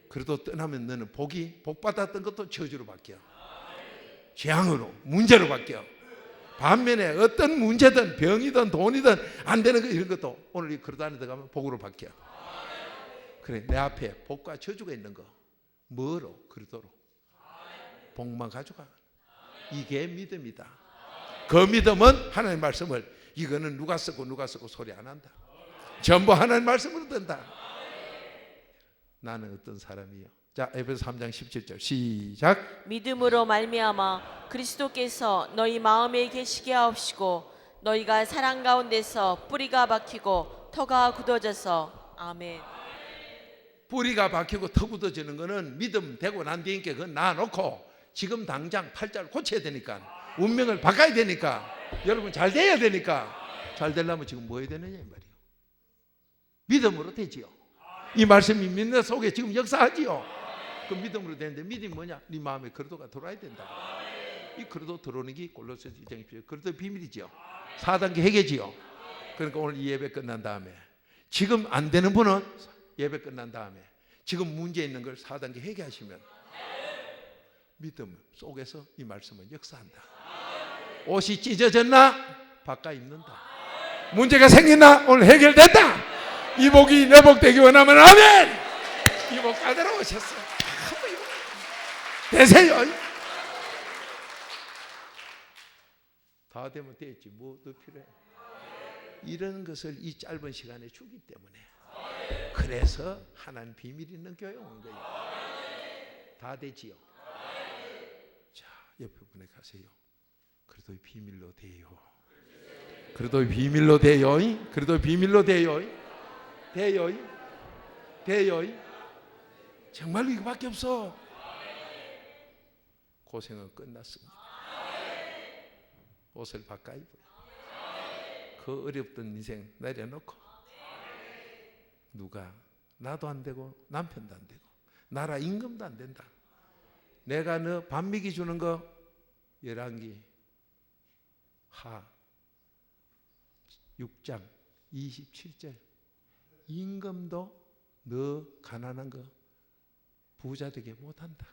그래도 떠나면 너는 복 받았던 것도 저주로 바뀌어. 재앙으로, 문제로 바뀌어. 반면에 어떤 문제든 병이든 돈이든 안 되는 거 이런 것도 오늘 이 그릇 안에 들어가면 복으로 바뀌어. 그래 내 앞에 복과 저주가 있는 거 뭐로? 그리도로 복만 가져가. 이게 믿음이다. 그 믿음은 하나님의 말씀을 이거는 누가 쓰고 소리 안 한다. 전부 하나님의 말씀으로 든다. 나는 어떤 사람이요? 자, 에베소 3장 17절 시작. 믿음으로 말미암아 그리스도께서 너희 마음에 계시게 하옵시고 너희가 사랑 가운데서 뿌리가 박히고 터가 굳어져서. 아멘. 뿌리가 박히고 터 굳어지는 거는 믿음 되고 난 뒤니까 그건 놔놓고 지금 당장 팔자를 고쳐야 되니까 운명을 바꿔야 되니까 여러분 잘 돼야 되니까 잘 되려면 지금 뭐 해야 되느냐 이 말이에요. 믿음으로 되지요. 이 말씀이 믿는 속에 지금 역사하지요. 그 믿음으로 되는데 믿음이 뭐냐? 네 마음에 그리스도가 들어와야 된다. 이 그리스도 들어오는 게 골로새서 2장 그리스도 비밀이지요. 4단계 회개지요. 그러니까 오늘 이 예배 끝난 다음에 지금 안 되는 분은 예배 끝난 다음에 지금 문제 있는 걸 4단계 회개하시면 믿음 속에서 이 말씀은 역사한다. 옷이 찢어졌나? 바꿔 입는다. 문제가 생겼나? 오늘 해결됐다. 이 복이 내 복 되기 원하면 아멘. 이 복 받으러 오셨어. 되세요. 다 되면 되겠지. 뭐 더 필요해? 이런 것을 이 짧은 시간에 주기 때문에 그래서 하나님 비밀 있는 교회 온 거예요. 다 되지요. 자, 옆에 분에 가세요. 그래도 비밀로 돼요. 그래도 비밀로 돼요. 그래도 비밀로 돼요. 돼요. 정말로 이거밖에 없어. 고생은 끝났습니다. 옷을 바꿔 입어요. 그 어렵던 인생 내려놓고 누가 나도 안 되고 남편도 안 되고 나라 임금도 안 된다. 내가 너 반미기 주는 거 열왕기 하 6장 27절 임금도 너 가난한 거 부자 되게 못한다.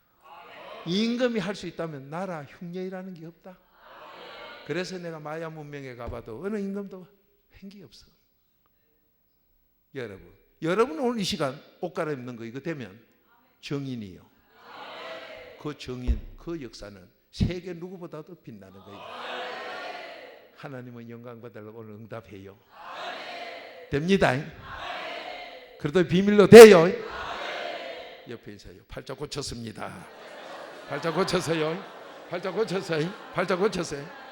임금이 할 수 있다면 나라 흉년이라는 게 없다. 그래서 내가 마야 문명에 가봐도 어느 임금도 한 게 없어. 여러분 오늘 이 시간 옷 갈아입는 거 이거 되면 정인이요. 그 정인 그 역사는 세계 누구보다도 빛나는 거예요. 하나님은 영광 받으려고 오늘 응답해요. 됩니다. 그래도 비밀로 돼요. 옆에 있어요. 팔자 고쳤습니다. 팔자 고쳤어요. 팔자 고쳤어요. 팔자 고쳤어요.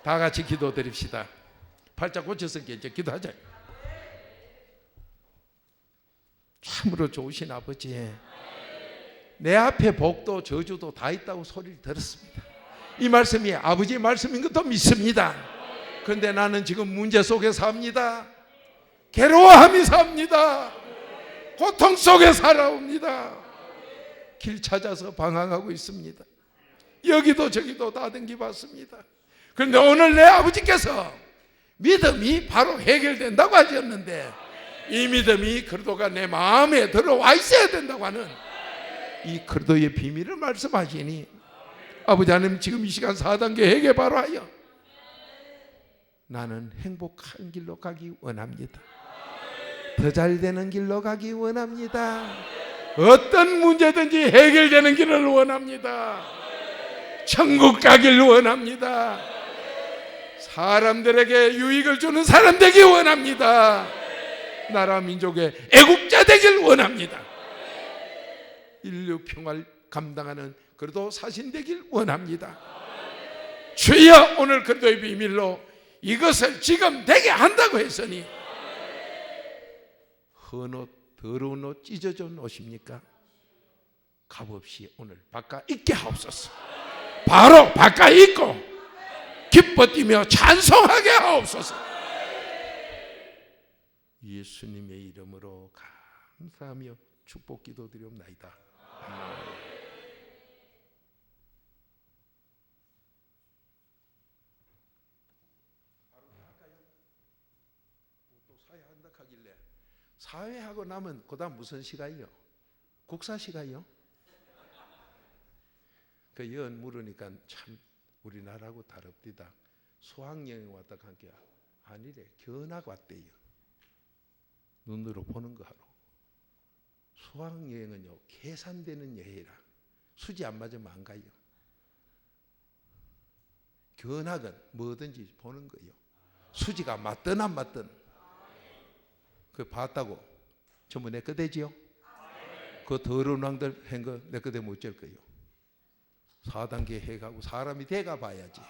다 같이 기도 드립시다. 팔자 고쳤으니까 이제 기도하자. 참으로 좋으신 아버지, 내 앞에 복도 저주도 다 있다고 소리를 들었습니다. 이 말씀이 아버지의 말씀인 것도 믿습니다. 그런데 나는 지금 문제 속에 삽니다. 괴로워함이 삽니다. 고통 속에 살아옵니다. 길 찾아서 방황하고 있습니다. 여기도 저기도 다등기 받습니다. 그런데 오늘 내 아버지께서 믿음이 바로 해결된다고 하셨는데 이 믿음이 그리스도가 내 마음에 들어와 있어야 된다고 하는 이 그리스도의 비밀을 말씀하시니 아버지 하나님 지금 이 시간 4단계 회개 바로 하여 나는 행복한 길로 가기 원합니다. 더 잘 되는 길로 가기 원합니다. 어떤 문제든지 해결되는 길을 원합니다. 천국 가길 원합니다. 사람들에게 유익을 주는 사람 되기 원합니다. 나라 민족의 애국자 되길 원합니다. 인류 평화를 감당하는 그래도 사신 되길 원합니다. 주여 오늘 그리스도의 비밀로 이것을 지금 되게 한다고 했으니 헌 옷, 더러운 옷, 찢어진 옷입니까? 값없이 오늘 바꿔 입게 하옵소서. 바로 바꿔 입고 기뻐 뛰며 찬송하게 하옵소서. 예수님의 이름으로 감사하며 축복 기도드리옵나이다. 또 사회한다 하길래 사회하고 나면 그다음 무슨 시간이요? 국사 시간이요? 그 연 물으니까 참 우리나라하고 다릅디다. 수학여행 왔다 한게 아니래. 견학 왔대요. 눈으로 보는 거 하러. 수학여행은요 계산되는 여행이라 수지 안 맞으면 안 가요. 견학은 뭐든지 보는 거예요. 수지가 맞든 안 맞든. 그 봤다고 전부 내 거 되지요? 그 더러운 왕들 한 거 내 거 되면 어쩔 거예요? 4단계 해가고 사람이 돼가 봐야지.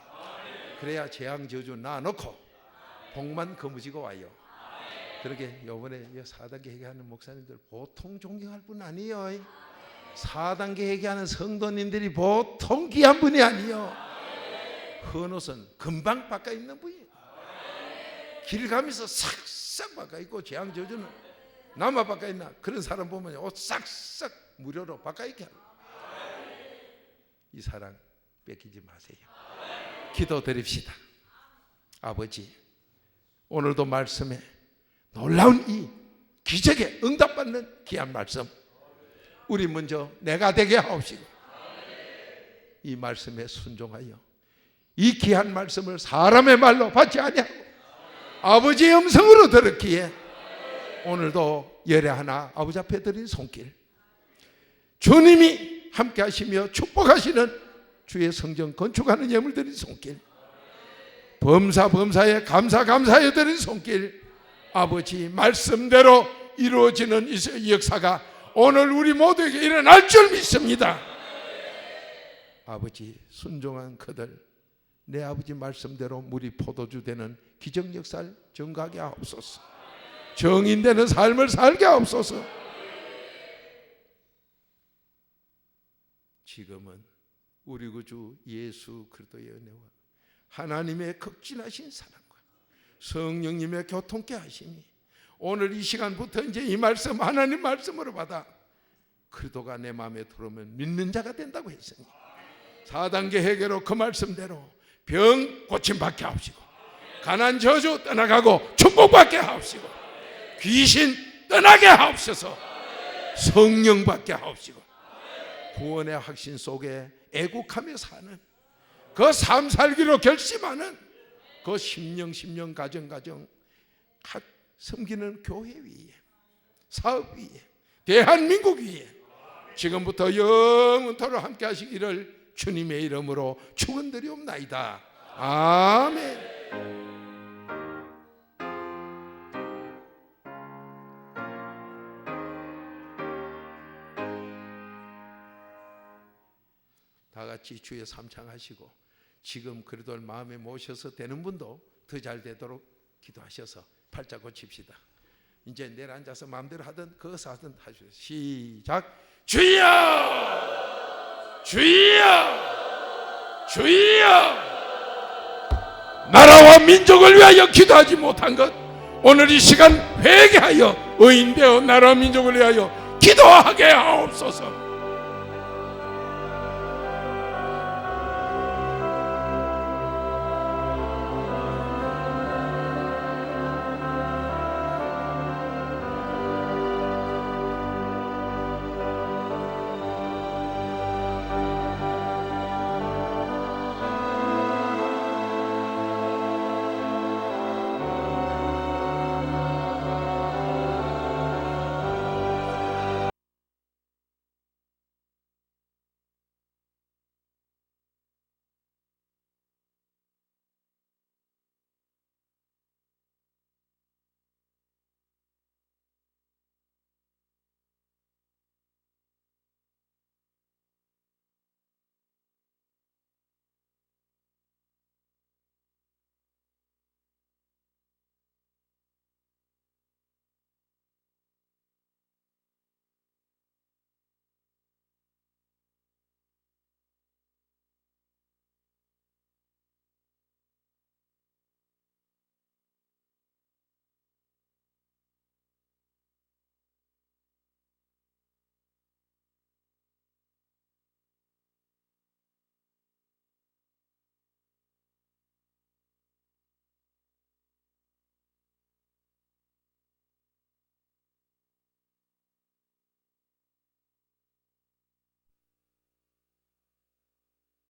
그래야 재앙 저주 놔놓고 복만 거머쥐고 와요. 그렇게 요번에 4단계 회개하는 목사님들 보통 존경할 분 아니에요. 4단계 회개하는 성도님들이 보통 귀한 분이 아니에요. 헌 옷은 금방 바꿔 입는 분이에요. 길 가면서 싹싹 바꿔 입고 재앙 저주는 남아 바꿔 있나? 그런 사람 보면 옷 싹싹 무료로 바꿔 입게 하고. 이 사랑 뺏기지 마세요. 기도드립시다. 아버지, 오늘도 말씀에 놀라운 이 기적에 응답받는 귀한 말씀, 우리 먼저 내가 되게 하옵시고, 이 말씀에 순종하여 이 귀한 말씀을 사람의 말로 받지 아니하고 아버지의 음성으로 들었기에 오늘도 열애 하나 아버지 앞에 드린 손길, 주님이 함께 하시며 축복하시는 주의 성전 건축하는 예물 드린 손길, 범사에 감사에 드린 손길, 아버지 말씀대로 이루어지는 이 역사가 오늘 우리 모두에게 일어날 줄 믿습니다. 아버지, 순종한 그들 내 아버지 말씀대로 물이 포도주 되는 기적 역사를 증가하게 하옵소서. 정인되는 삶을 살게 하옵소서. 지금은 우리 구주 예수 그리스도의 은혜와 하나님의 극진하신 사랑과 성령님의 교통케 하심이 오늘 이 시간부터 이제 이 말씀 하나님 말씀으로 받아 그리스도가 내 마음에 들어오면 믿는 자가 된다고 했으니 4단계 해결로 그 말씀대로 병 고침받게 하옵시고, 가난 저주 떠나가고 축복받게 하옵시고, 귀신 떠나게 하옵소서. 성령 받게 하옵시고, 구원의 확신 속에 애국하며 사는 그 삶 살기로 결심하는 그 심령 가정 섬기는 교회 위에, 사업 위에, 대한민국 위에 지금부터 영원토록 함께 하시기를 주님의 이름으로 축원드리옵나이다. 아멘. 다 같이 주의 삼창하시고, 지금 그래도 마음에 모셔서 되는 분도 더 잘 되도록 기도하셔서 팔자 고칩시다. 이제 내일 앉아서 마음대로 하든 거기서 하든 하시죠. 시작. 주여! 주여! 주여! 나라와 민족을 위하여 기도하지 못한 것, 오늘 이 시간 회개하여 의인되어 나라와 민족을 위하여 기도하게 하옵소서.